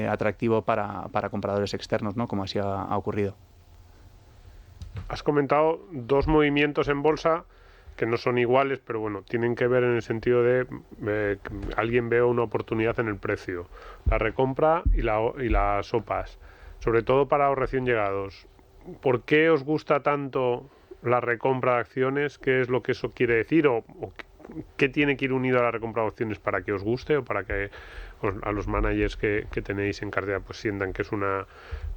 atractivo para compradores externos, ¿no? Como así ha ocurrido. Has comentado dos movimientos en bolsa que no son iguales, pero bueno, tienen que ver en el sentido de alguien ve una oportunidad en el precio, la recompra y las OPAs, sobre todo para los recién llegados. ¿Por qué os gusta tanto la recompra de acciones? ¿Qué es lo que eso quiere decir? ¿O qué tiene que ir unido a la recompra de acciones para que os guste o para que a los managers que tenéis en cartera pues sientan que es una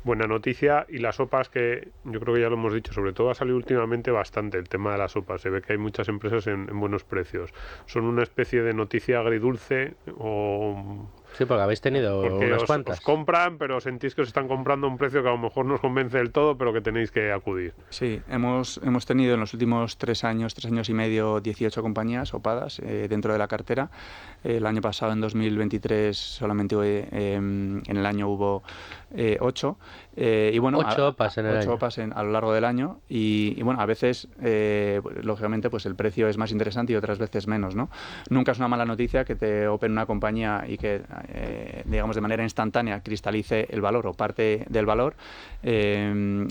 buena noticia? Y las OPAs, que yo creo que ya lo hemos dicho, sobre todo ha salido últimamente bastante el tema de las OPAs. Se ve que hay muchas empresas en buenos precios. ¿Son una especie de noticia agridulce o...? Sí, porque habéis tenido unas cuantas. Os compran, pero sentís que os están comprando a un precio que a lo mejor no os convence del todo, pero que tenéis que acudir. Sí, hemos tenido en los últimos 3 años y medio, 18 compañías opadas dentro de la cartera. El año pasado, en 2023, solamente en el año hubo 8. Y bueno, 8 OPAs en el año. 8 OPAs a lo largo del año. Y bueno, a veces, lógicamente, pues el precio es más interesante y otras veces menos, ¿no? Nunca es una mala noticia que te open una compañía y que digamos de manera instantánea cristalice el valor o parte del valor,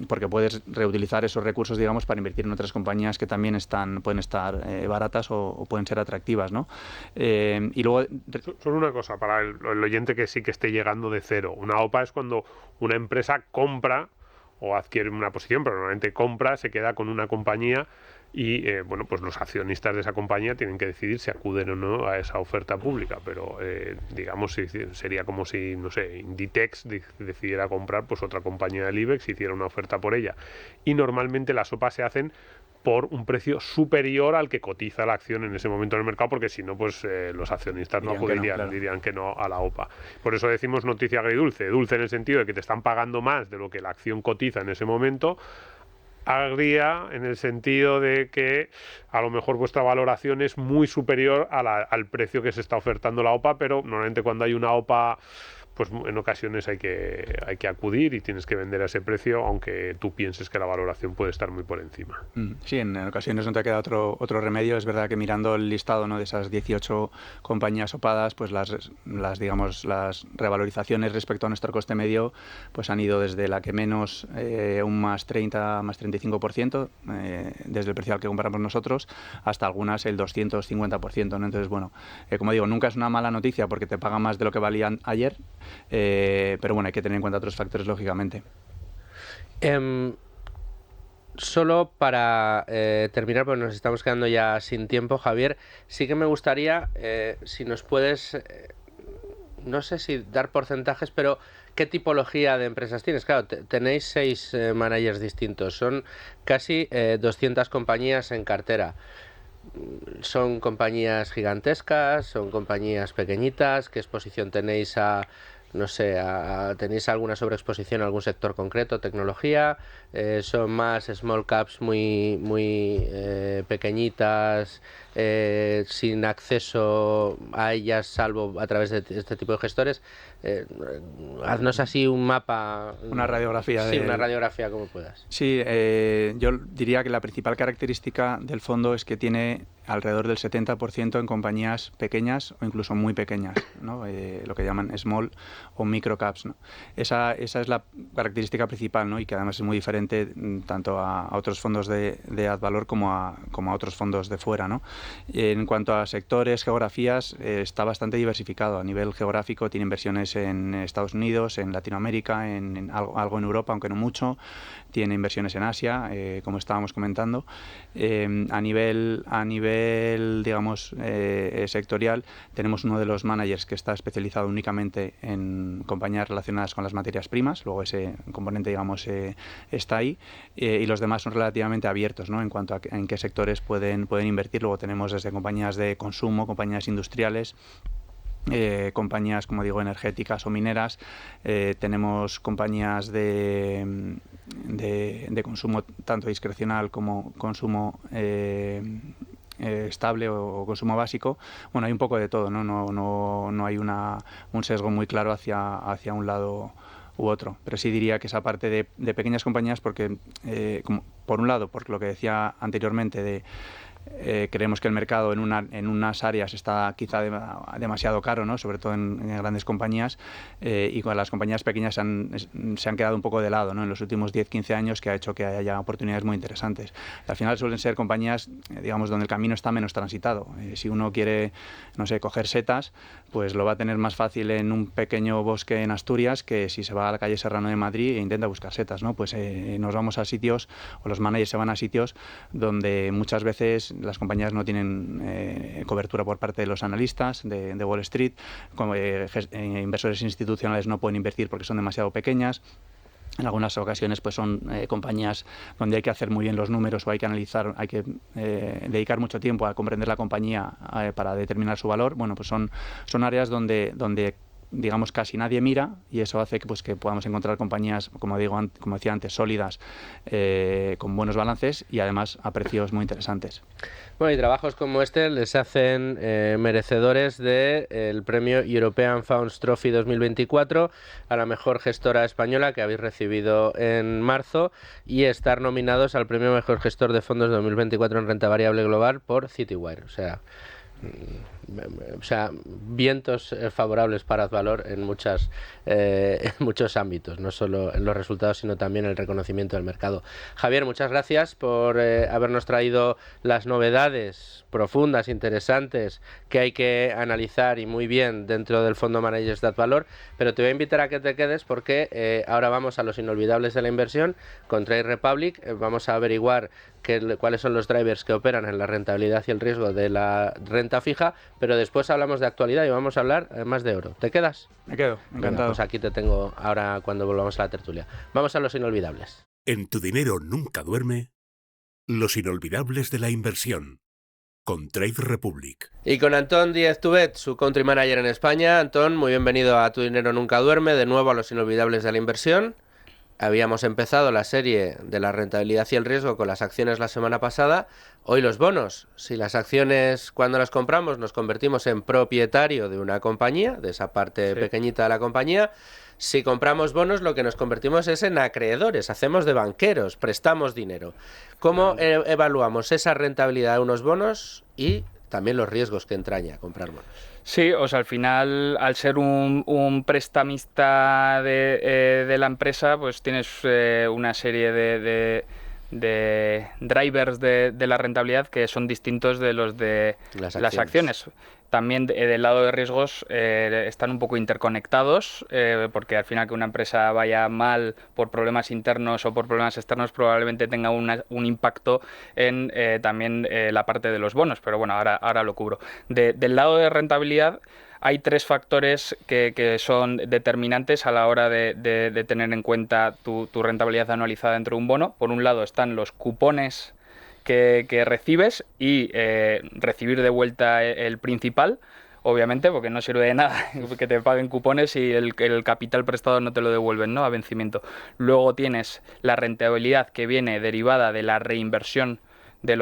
porque puedes reutilizar esos recursos, digamos, para invertir en otras compañías que también pueden estar baratas o pueden ser atractivas, ¿no? Y luego... Solo una cosa para el oyente que sí que esté llegando de cero. Una OPA es cuando una empresa compra o adquiere una posición, pero normalmente compra, se queda con una compañía y bueno, pues los accionistas de esa compañía tienen que decidir si acuden o no a esa oferta pública, pero digamos sería como si, no sé, Inditex decidiera comprar pues otra compañía del IBEX y hiciera una oferta por ella. Y normalmente las OPAs se hacen por un precio superior al que cotiza la acción en ese momento en el mercado, porque si no, pues los accionistas no acudirían, dirían que no a la OPA. Por eso decimos noticia agridulce, dulce en el sentido de que te están pagando más de lo que la acción cotiza en ese momento, agria en el sentido de que a lo mejor vuestra valoración es muy superior al precio que se está ofertando la OPA, pero normalmente cuando hay una OPA, pues en ocasiones hay que acudir y tienes que vender a ese precio, aunque tú pienses que la valoración puede estar muy por encima. Sí, en ocasiones no te queda otro remedio. Es verdad que mirando el listado, ¿no?, de esas 18 compañías opadas, pues las revalorizaciones respecto a nuestro coste medio pues han ido desde la que menos un más 30, más 35%, desde el precio al que compramos nosotros, hasta algunas el 250%, ¿no? Entonces, bueno, como digo, nunca es una mala noticia porque te paga más de lo que valían ayer. Pero bueno, hay que tener en cuenta otros factores, lógicamente. Solo para terminar, porque nos estamos quedando ya sin tiempo, Javier, sí que me gustaría, si nos puedes, no sé si dar porcentajes, pero ¿qué tipología de empresas tienes? Claro, tenéis 6 managers distintos, son casi 200 compañías en cartera. ¿Son compañías gigantescas? ¿Son compañías pequeñitas? ¿Qué exposición tenéis no sé, tenéis alguna sobreexposición a algún sector concreto, tecnología? ¿Son más small caps muy pequeñitas, sin acceso a ellas salvo a través de este tipo de gestores? Haznos así un mapa. Una radiografía. Sí, una radiografía como puedas. Sí, yo diría que la principal característica del fondo es que tiene alrededor del 70% en compañías pequeñas o incluso muy pequeñas, ¿no? Lo que llaman small o micro caps, ¿no? Esa es la característica principal, ¿no? Y que además es muy diferente tanto a otros fondos de Advalor como a otros fondos de fuera, ¿no? En cuanto a sectores, geografías, está bastante diversificado. A nivel geográfico tiene inversiones en Estados Unidos, en Latinoamérica, en algo en Europa, aunque no mucho. Tiene inversiones en Asia, como estábamos comentando. A nivel digamos, sectorial, tenemos uno de los managers que está especializado únicamente en compañías relacionadas con las materias primas. Luego ese componente, digamos, está ahí. Y los demás son relativamente abiertos, ¿no? En cuanto a en qué sectores pueden invertir. Luego tenemos desde compañías de consumo, compañías industriales, compañías, como digo, energéticas o mineras. Tenemos compañías de consumo tanto discrecional como consumo estable o consumo básico. Bueno, hay un poco de todo, ¿no? No hay un sesgo muy claro hacia un lado u otro, pero sí diría que esa parte de pequeñas compañías, porque por un lado, por lo que decía anteriormente, creemos que el mercado en unas áreas está quizá demasiado caro, ¿no? Sobre todo en grandes compañías, y con las compañías pequeñas se han quedado un poco de lado, ¿no? En los últimos 10-15 años, que ha hecho que haya oportunidades muy interesantes. Al final suelen ser compañías, digamos, donde el camino está menos transitado. Si uno quiere, no sé, coger setas, pues lo va a tener más fácil en un pequeño bosque en Asturias que si se va a la calle Serrano de Madrid e intenta buscar setas, ¿no? Pues nos vamos a sitios, o los managers se van a sitios donde muchas veces las compañías no tienen cobertura por parte de los analistas de Wall Street, como inversores institucionales no pueden invertir porque son demasiado pequeñas. En algunas ocasiones pues son compañías donde hay que hacer muy bien los números o hay que analizar, hay que dedicar mucho tiempo a comprender la compañía para determinar su valor. Bueno, pues son áreas donde digamos casi nadie mira, y eso hace que podamos encontrar compañías, como decía antes, sólidas, con buenos balances y además a precios muy interesantes. Bueno, y trabajos como este les hacen merecedores del premio European Funds Trophy 2024 a la mejor gestora española, que habéis recibido en marzo, y estar nominados al premio Mejor Gestor de Fondos 2024 en Renta Variable Global por Citywire. O sea, vientos favorables para Advalor en muchos ámbitos, no solo en los resultados, sino también en el reconocimiento del mercado. Javier, muchas gracias por habernos traído las novedades profundas, interesantes, que hay que analizar y muy bien dentro del Fondo Managers de Advalor, pero te voy a invitar a que te quedes porque ahora vamos a los inolvidables de la inversión con Trade Republic. Vamos a averiguar cuáles son los drivers que operan en la rentabilidad y el riesgo de la renta fija, pero después hablamos de actualidad y vamos a hablar más de oro. ¿Te quedas? Me quedo, encantado. Bueno, pues aquí te tengo ahora cuando volvamos a la tertulia. Vamos a los inolvidables. En Tu Dinero Nunca Duerme, los inolvidables de la inversión, con Trade Republic. Y con Antón Díez Tubet, su country manager en España. Antón, muy bienvenido a Tu Dinero Nunca Duerme, de nuevo a los inolvidables de la inversión. Habíamos empezado la serie de la rentabilidad y el riesgo con las acciones la semana pasada. Hoy los bonos. Si las acciones, cuando las compramos, nos convertimos en propietario de una compañía, de esa parte pequeñita de la compañía. Si compramos bonos, lo que nos convertimos es en acreedores, hacemos de banqueros, prestamos dinero. ¿Cómo evaluamos esa rentabilidad de unos bonos y también los riesgos que entraña comprar bonos? Sí, o sea, al final, al ser un prestamista de la empresa, pues tienes una serie de drivers de la rentabilidad que son distintos de los de las acciones. También del lado de riesgos están un poco interconectados, porque al final que una empresa vaya mal por problemas internos o por problemas externos probablemente tenga un impacto en también la parte de los bonos, pero bueno, ahora lo cubro. Del lado de rentabilidad hay tres factores que son determinantes a la hora de tener en cuenta tu rentabilidad anualizada dentro de un bono. Por un lado están los cupones que recibes y recibir de vuelta el principal, obviamente, porque no sirve de nada que te paguen cupones y el capital prestado no te lo devuelven, ¿no?, a vencimiento. Luego tienes la rentabilidad que viene derivada de la reinversión de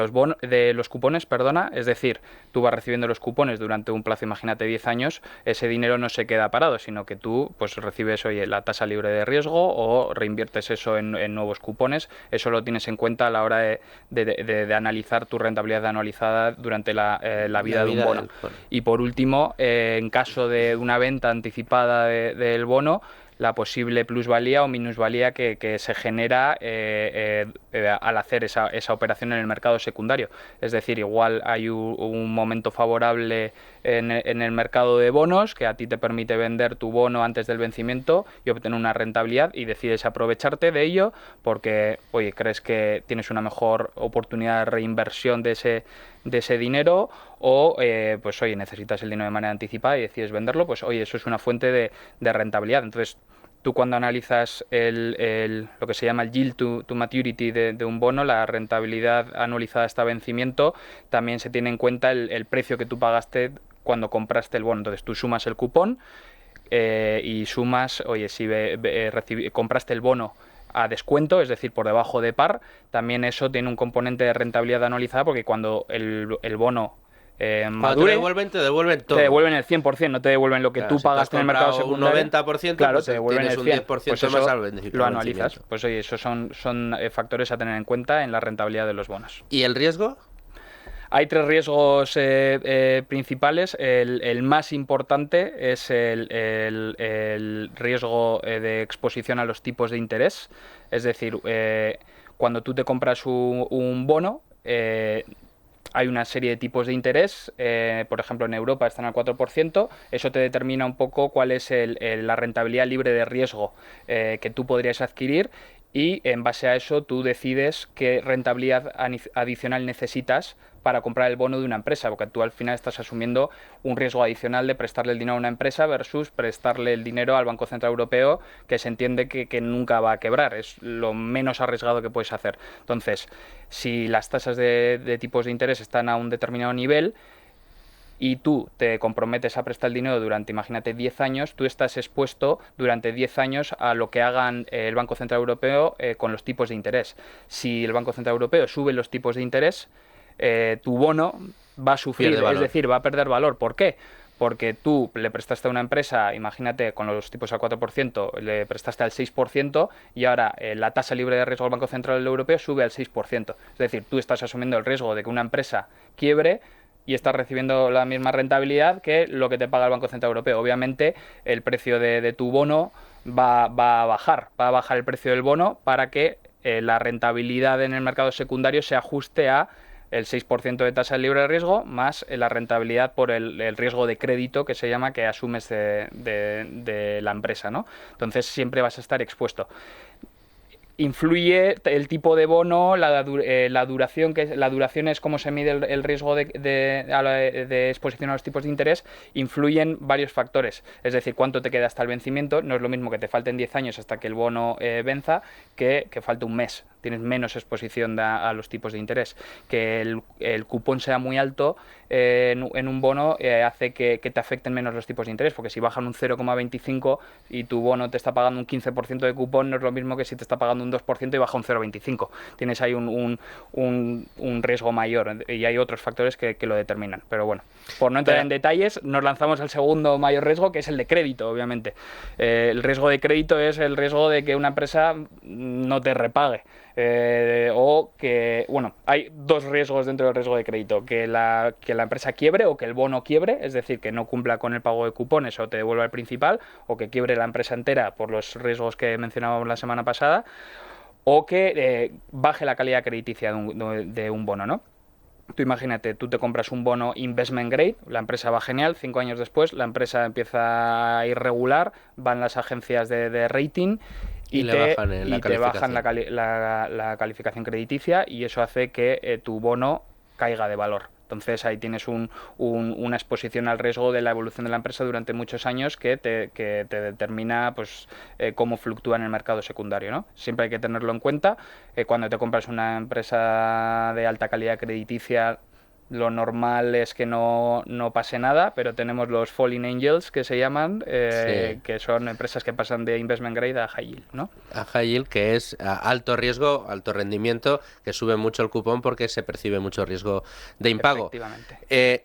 los cupones, perdona, es decir, tú vas recibiendo los cupones durante un plazo, imagínate 10 años, ese dinero no se queda parado, sino que tú pues recibes, oye, la tasa libre de riesgo o reinviertes eso en nuevos cupones. Eso lo tienes en cuenta a la hora de analizar tu rentabilidad anualizada durante la vida de un bono. Y por último, en caso de una venta anticipada del bono, la posible plusvalía o minusvalía que se genera al hacer esa operación en el mercado secundario. Es decir, igual hay un momento favorable en el mercado de bonos que a ti te permite vender tu bono antes del vencimiento y obtener una rentabilidad, y decides aprovecharte de ello porque, oye, crees que tienes una mejor oportunidad de reinversión de ese dinero, o pues oye, necesitas el dinero de manera anticipada y decides venderlo, pues oye, eso es una fuente de rentabilidad. Entonces, tú cuando analizas lo que se llama el yield to maturity de un bono, la rentabilidad anualizada hasta vencimiento, también se tiene en cuenta el precio que tú pagaste cuando compraste el bono. Entonces tú sumas el cupón y sumas, oye, si compraste el bono a descuento, es decir, por debajo de par, también eso tiene un componente de rentabilidad anualizada, porque cuando el bono madure, te devuelven todo. Te devuelven el 100%, no te devuelven lo que tú pagaste en el mercado secundario. Un 90%, claro, pues te devuelven el 100%. Un 10% pues más al vencimiento. Lo anualizas. Pues oye, esos son factores a tener en cuenta en la rentabilidad de los bonos. ¿Y el riesgo? Hay 3 riesgos principales. El más importante es el riesgo de exposición a los tipos de interés. Es decir, cuando tú te compras un bono, hay una serie de tipos de interés, por ejemplo en Europa están al 4%, eso te determina un poco cuál es la rentabilidad libre de riesgo que tú podrías adquirir, y en base a eso tú decides qué rentabilidad adicional necesitas para comprar el bono de una empresa, porque tú al final estás asumiendo un riesgo adicional de prestarle el dinero a una empresa versus prestarle el dinero al Banco Central Europeo, que se entiende que nunca va a quebrar, es lo menos arriesgado que puedes hacer. Entonces, si las tasas de tipos de interés están a un determinado nivel y tú te comprometes a prestar el dinero durante, imagínate, 10 años, tú estás expuesto durante 10 años a lo que hagan el Banco Central Europeo con los tipos de interés. Si el Banco Central Europeo sube los tipos de interés, tu bono va a sufrir, es decir, va a perder valor. ¿Por qué? Porque tú le prestaste a una empresa, imagínate, con los tipos al 4%, le prestaste al 6%, y ahora la tasa libre de riesgo del Banco Central Europeo sube al 6%. Es decir, tú estás asumiendo el riesgo de que una empresa quiebre y estás recibiendo la misma rentabilidad que lo que te paga el Banco Central Europeo. Obviamente, el precio de tu bono va a bajar el precio del bono para que la rentabilidad en el mercado secundario se ajuste a el 6% de tasa libre de riesgo más la rentabilidad por el riesgo de crédito, que se llama, que asumes de la empresa, ¿no? Entonces siempre vas a estar expuesto. Influye el tipo de bono, la duración, la duración es cómo se mide el riesgo de exposición a los tipos de interés. Influyen varios factores, es decir, cuánto te queda hasta el vencimiento. No es lo mismo que te falten 10 años hasta que el bono venza que falte un mes. Tienes menos exposición a los tipos de interés. Que el cupón sea muy alto en un bono hace que te afecten menos los tipos de interés, porque si bajan un 0,25 y tu bono te está pagando un 15% de cupón, no es lo mismo que si te está pagando un 2% y baja un 0,25. Tienes ahí un riesgo mayor, y hay otros factores que lo determinan. Pero bueno, por no entrar en detalles, nos lanzamos al segundo mayor riesgo, que es el de crédito, obviamente. El riesgo de crédito es el riesgo de que una empresa no te repague. O que, bueno, hay 2 riesgos dentro del riesgo de crédito: que la empresa quiebre o que el bono quiebre, es decir, que no cumpla con el pago de cupones o te devuelva el principal, o que quiebre la empresa entera por los riesgos que mencionábamos la semana pasada, o que baje la calidad crediticia de un bono, ¿no? Tú imagínate, tú te compras un bono investment grade, la empresa va genial, 5 años después la empresa empieza a ir regular, van las agencias de rating y te bajan la calificación crediticia, y eso hace que tu bono caiga de valor. Entonces ahí tienes una exposición al riesgo de la evolución de la empresa durante muchos años que te determina pues cómo fluctúa en el mercado secundario, ¿no? Siempre hay que tenerlo en cuenta. Cuando te compras una empresa de alta calidad crediticia, lo normal es que no pase nada, pero tenemos los Falling Angels, que se llaman, que son empresas que pasan de investment grade a high yield, ¿no? A high yield, que es alto riesgo, alto rendimiento, que sube mucho el cupón porque se percibe mucho riesgo de impago. Efectivamente.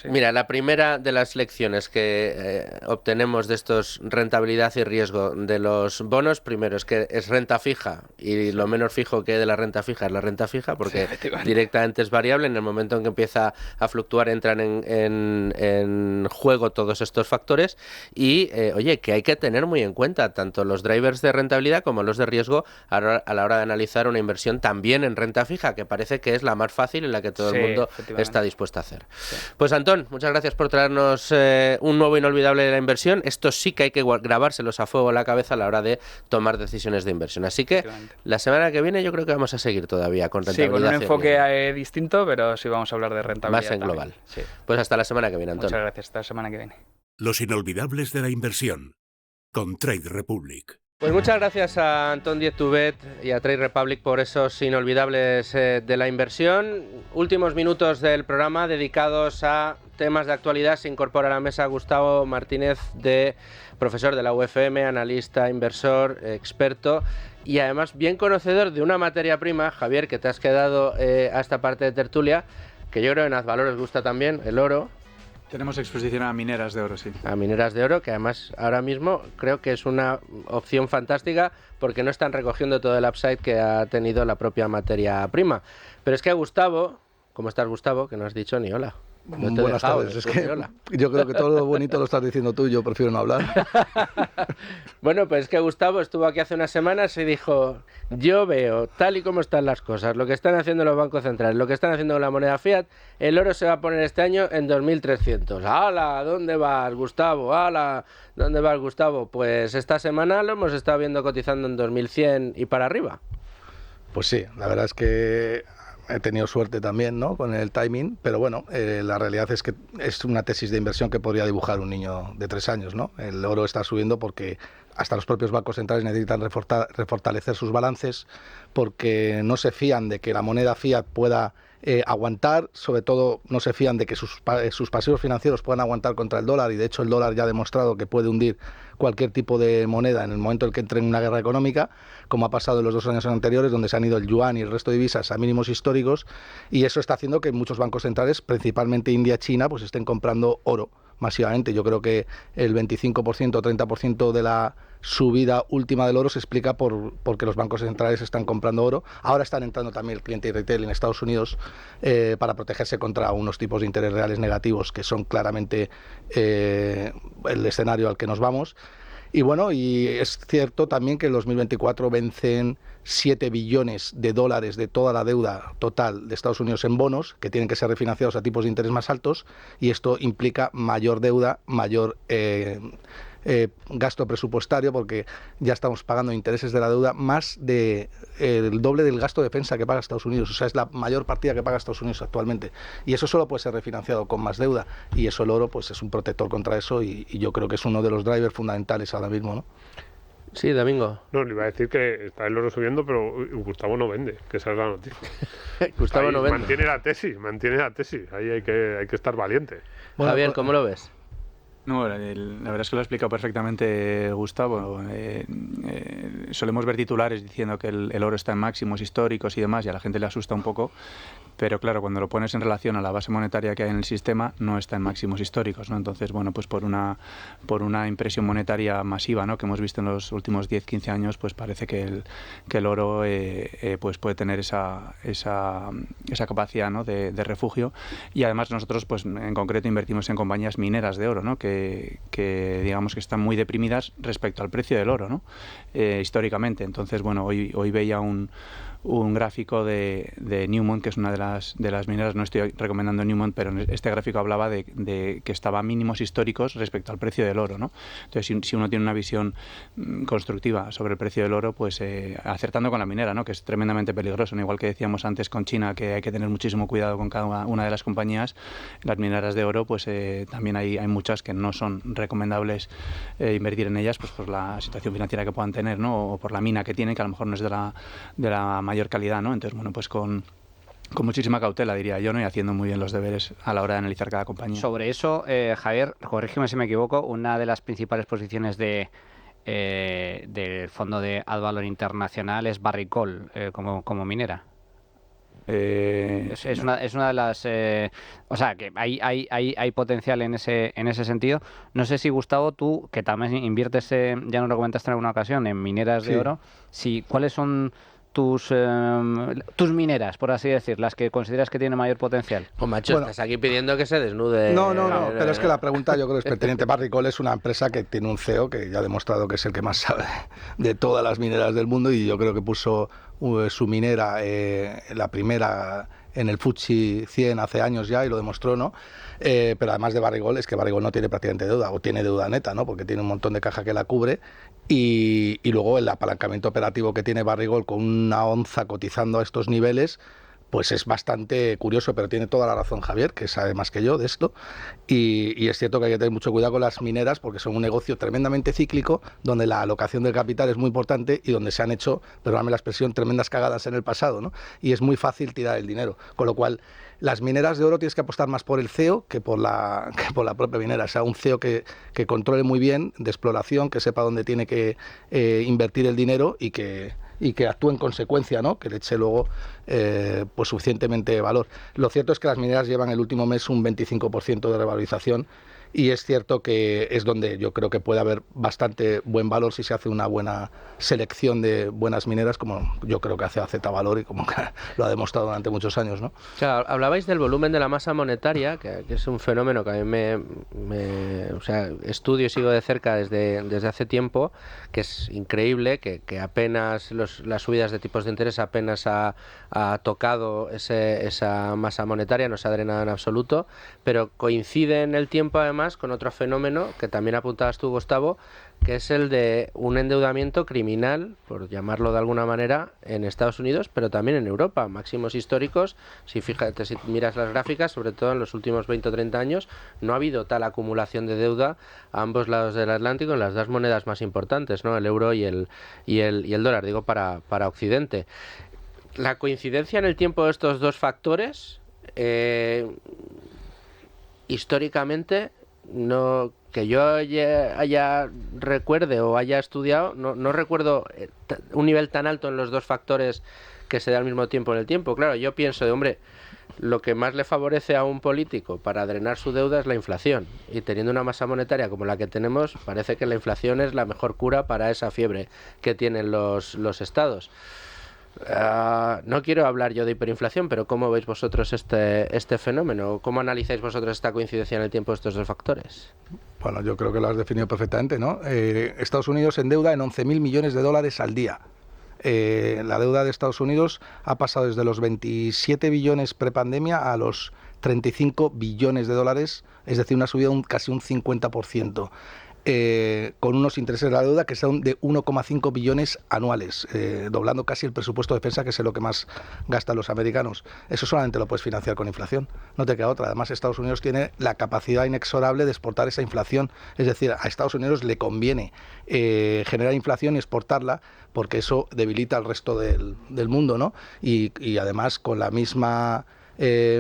Mira, la primera de las lecciones que obtenemos de estos rentabilidad y riesgo de los bonos, primero es que es renta fija, y lo menos fijo que de la renta fija es la renta fija, porque directamente es variable. En el momento en que empieza a fluctuar entran en juego todos estos factores y, oye, que hay que tener muy en cuenta tanto los drivers de rentabilidad como los de riesgo a la hora de analizar una inversión también en renta fija, que parece que es la más fácil en la que todo el mundo está dispuesto a hacer. Pues Antón, muchas gracias por traernos un nuevo inolvidable de la inversión. Esto sí que hay que grabárselos a fuego en la cabeza a la hora de tomar decisiones de inversión. Así que la semana que viene yo creo que vamos a seguir todavía con rentabilidad. Sí, con un enfoque distinto, pero sí vamos a hablar de rentabilidad. Más en global. Sí. Pues hasta la semana que viene, Antón. Muchas gracias, hasta la semana que viene. Los inolvidables de la inversión con Trade Republic. Pues muchas gracias a Antón Diez-Tubet y a Trade Republic por esos inolvidables de la inversión. Últimos minutos del programa dedicados a temas de actualidad. Se incorpora a la mesa Gustavo Martínez, profesor de la UFM, analista, inversor, experto y además bien conocedor de una materia prima, Javier, que te has quedado a esta parte de tertulia, que yo creo que en Azvalor os gusta también, el oro. Tenemos exposición a mineras de oro, sí. A mineras de oro, que además ahora mismo creo que es una opción fantástica porque no están recogiendo todo el upside que ha tenido la propia materia prima. Pero es que Gustavo, ¿cómo estás, Gustavo? Que no has dicho ni hola. No Buenas tardes, es que yo creo que todo lo bonito lo estás diciendo tú, yo prefiero no hablar. Bueno, pues es que Gustavo estuvo aquí hace unas semanas y dijo, yo veo, tal y como están las cosas, lo que están haciendo los bancos centrales, lo que están haciendo con la moneda fiat, el oro se va a poner este año en 2.300. ¡Hala! ¿Dónde vas, Gustavo? ¡Hala! ¿Dónde vas, Gustavo? Pues esta semana lo hemos estado viendo cotizando en 2.100 y para arriba. Pues sí, la verdad es que he tenido suerte también, ¿no?, con el timing, pero bueno, la realidad es que es una tesis de inversión que podría dibujar un niño de 3 años, ¿no? El oro está subiendo porque hasta los propios bancos centrales necesitan refortalecer sus balances porque no se fían de que la moneda fiat pueda aguantar, sobre todo no se fían de que sus pasivos financieros puedan aguantar contra el dólar, y de hecho el dólar ya ha demostrado que puede hundir cualquier tipo de moneda en el momento en el que entre en una guerra económica, como ha pasado en los 2 años anteriores, donde se han ido el yuan y el resto de divisas a mínimos históricos, y eso está haciendo que muchos bancos centrales, principalmente India, China, pues estén comprando oro masivamente. Yo creo que el 25% o 30% de la subida última del oro se explica porque los bancos centrales están comprando oro. Ahora están entrando también el cliente y retail en Estados Unidos para protegerse contra unos tipos de interés reales negativos que son claramente el escenario al que nos vamos. Y bueno, y es cierto también que en 2024 vencen 7 billones de dólares de toda la deuda total de Estados Unidos en bonos, que tienen que ser refinanciados a tipos de interés más altos, y esto implica mayor deuda, mayor gasto presupuestario, porque ya estamos pagando intereses de la deuda más de el doble del gasto de defensa que paga Estados Unidos. O sea, es la mayor partida que paga Estados Unidos actualmente, y eso solo puede ser refinanciado con más deuda, y eso el oro pues es un protector contra eso, y yo creo que es uno de los drivers fundamentales ahora mismo, ¿no? Sí, Domingo. No, le iba a decir que está el oro subiendo, pero Gustavo no vende, que esa es la noticia. Gustavo no vende. Mantiene la tesis. Ahí hay que estar valiente. Bueno, Javier, ¿cómo lo ves? No, la verdad es que lo ha explicado perfectamente Gustavo. Solemos ver titulares diciendo que el oro está en máximos históricos y demás, y a la gente le asusta un poco, pero claro, cuando lo pones en relación a la base monetaria que hay en el sistema, no está en máximos históricos, ¿no? Entonces, bueno, pues por una impresión monetaria masiva, ¿no?, que hemos visto en los últimos 10-15 años, pues parece que el oro pues puede tener esa capacidad, ¿no?, de refugio. Y además nosotros, pues en concreto, invertimos en compañías mineras de oro, ¿no?, que digamos que están muy deprimidas respecto al precio del oro, ¿no?, históricamente. Entonces, bueno, hoy veía un gráfico de Newmont, que es una de las mineras. No estoy recomendando Newmont, pero este gráfico hablaba de que estaba a mínimos históricos respecto al precio del oro, ¿no? Entonces, si uno tiene una visión constructiva sobre el precio del oro, pues acertando con la minera, ¿no?, que es tremendamente peligroso, ¿no? Igual que decíamos antes con China, que hay que tener muchísimo cuidado con cada una de las compañías, las mineras de oro, pues también hay muchas que no son recomendables invertir en ellas, pues por la situación financiera que puedan tener, ¿no?, o por la mina que tienen, que a lo mejor no es de la mayor calidad, ¿no? Entonces, bueno, pues con Con muchísima cautela, diría yo, ¿no? Y haciendo muy bien los deberes a la hora de analizar cada compañía. Sobre eso, Javier, corrígeme si me equivoco, una de las principales posiciones del fondo de Ad Valor Internacional es Barrick-Gold como minera. Es una de las... o sea, que hay potencial en ese sentido. No sé si, Gustavo, tú, que también inviertes, ya nos lo comentaste en alguna ocasión, en mineras de oro, ¿cuáles son tus mineras, por así decir, las que consideras que tienen mayor potencial? Pues macho, estás aquí pidiendo que se desnude. No, pero es que la pregunta yo creo es pertinente. Barrick-Gold es una empresa que tiene un CEO que ya ha demostrado que es el que más sabe de todas las mineras del mundo, y yo creo que puso su minera, la primera en el FTSE 100 hace años ya, y lo demostró, ¿no? Pero además de Barrick-Gold, es que Barrick-Gold no tiene prácticamente deuda, o tiene deuda neta, ¿no? Porque tiene un montón de caja que la cubre, y luego el apalancamiento operativo que tiene Barrick-Gold con una onza cotizando a estos niveles, pues es bastante curioso, pero tiene toda la razón Javier, que sabe más que yo de esto, y es cierto que hay que tener mucho cuidado con las mineras porque son un negocio tremendamente cíclico, donde la alocación del capital es muy importante y donde se han hecho, perdóname la expresión, tremendas cagadas en el pasado, ¿no? Y es muy fácil tirar el dinero, con lo cual las mineras de oro tienes que apostar más por el CEO que por la propia minera, o sea, un CEO que controle muy bien de exploración, que sepa dónde tiene que invertir el dinero y que actúe en consecuencia, ¿no? Que le eche luego pues suficientemente valor. Lo cierto es que las mineras llevan el último mes un 25% de revalorización, y es cierto que es donde yo creo que puede haber bastante buen valor si se hace una buena selección de buenas mineras, como yo creo que hace AZ Valor y como que lo ha demostrado durante muchos años, ¿no? Claro, hablabais del volumen de la masa monetaria, que es un fenómeno que a mí o sea, estudio y sigo de cerca desde hace tiempo, que es increíble, que apenas las subidas de tipos de interés apenas ha tocado esa masa monetaria, no se ha drenado en absoluto, pero coincide en el tiempo además con otro fenómeno que también apuntabas tú, Gustavo, que es el de un endeudamiento criminal, por llamarlo de alguna manera, en Estados Unidos, pero también en Europa, máximos históricos. Si miras las gráficas, sobre todo en los últimos 20 o 30 años, no ha habido tal acumulación de deuda a ambos lados del Atlántico en las dos monedas más importantes, ¿no? El euro y el dólar, digo, para Occidente. La coincidencia en el tiempo de estos dos factores, históricamente, no que yo recuerde o haya estudiado, no recuerdo un nivel tan alto en los dos factores que se da al mismo tiempo en el tiempo. Claro, yo pienso hombre, lo que más le favorece a un político para drenar su deuda es la inflación, y teniendo una masa monetaria como la que tenemos, parece que la inflación es la mejor cura para esa fiebre que tienen los estados. No quiero hablar yo de hiperinflación, pero ¿cómo veis vosotros este fenómeno? ¿Cómo analizáis vosotros esta coincidencia en el tiempo de estos dos factores? Bueno, yo creo que lo has definido perfectamente, ¿no? Estados Unidos endeuda en 11.000 millones de dólares al día. La deuda de Estados Unidos ha pasado desde los 27 billones prepandemia a los 35 billones de dólares, es decir, una subida de casi un 50%. Con unos intereses de la deuda que son de 1,5 billones anuales, doblando casi el presupuesto de defensa, que es lo que más gastan los americanos. Eso solamente lo puedes financiar con inflación, no te queda otra. Además, Estados Unidos tiene la capacidad inexorable de exportar esa inflación, es decir, a Estados Unidos le conviene generar inflación y exportarla, porque eso debilita al resto del mundo, ¿no? Y además, con la misma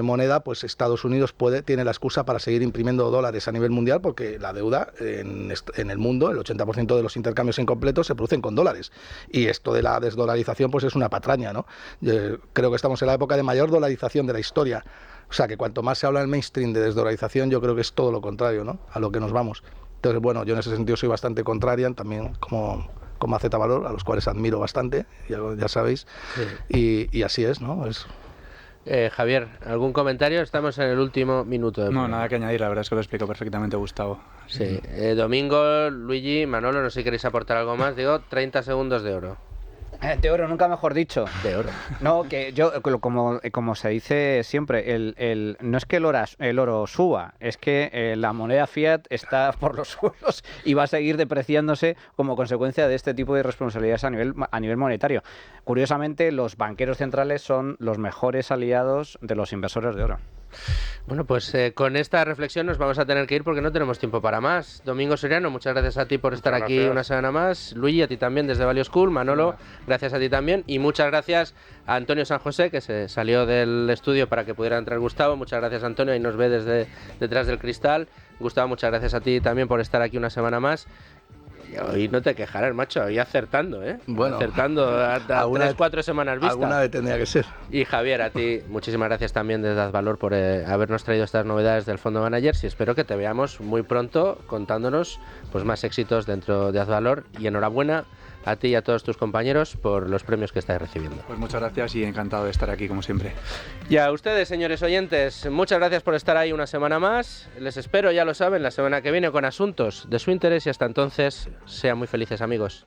moneda, pues Estados Unidos tiene la excusa para seguir imprimiendo dólares a nivel mundial, porque la deuda en el mundo, el 80% de los intercambios incompletos se producen con dólares, y esto de la desdolarización pues es una patraña, ¿no? Creo que estamos en la época de mayor dolarización de la historia, o sea que cuanto más se habla en el mainstream de desdolarización, yo creo que es todo lo contrario, ¿no? A lo que nos vamos. Entonces, bueno, yo en ese sentido soy bastante contrarian, también como AZ Valor, a los cuales admiro bastante, ya sabéis, sí. Y así es, ¿no? Javier, ¿algún comentario? Estamos en el último minuto. No, nada que añadir, la verdad es que lo explico perfectamente, Gustavo. Sí. Domingo, Luigi, Manolo, no sé si queréis aportar algo más. Digo, 30 segundos de oro. De oro, nunca mejor dicho. De oro. No, que yo, como se dice siempre, no es que el oro suba, es que la moneda fiat está por los suelos y va a seguir depreciándose como consecuencia de este tipo de responsabilidades a nivel monetario. Curiosamente, los banqueros centrales son los mejores aliados de los inversores de oro. Bueno, pues con esta reflexión nos vamos a tener que ir porque no tenemos tiempo para más. Domingo Soriano, muchas gracias a ti por estar aquí una semana más. Luigi, a ti también desde Value School. Manolo, gracias a ti también. Y muchas gracias a Antonio San José, que se salió del estudio para que pudiera entrar Gustavo. Muchas gracias, Antonio, ahí nos ve desde detrás del cristal. Gustavo, muchas gracias a ti también por estar aquí una semana más. Hoy no te quejarás, macho, hoy acertando, ¿eh? Bueno, acertando a 3-4 semanas vista. Alguna vez tendría que ser. Y Javier, a ti, muchísimas gracias también desde Azvalor por habernos traído estas novedades del Fondo Managers y espero que te veamos muy pronto contándonos pues más éxitos dentro de Azvalor y enhorabuena a ti y a todos tus compañeros por los premios que estáis recibiendo. Pues muchas gracias y encantado de estar aquí como siempre. Y a ustedes, señores oyentes, muchas gracias por estar ahí una semana más. Les espero, ya lo saben, la semana que viene con asuntos de su interés y hasta entonces sean muy felices, amigos.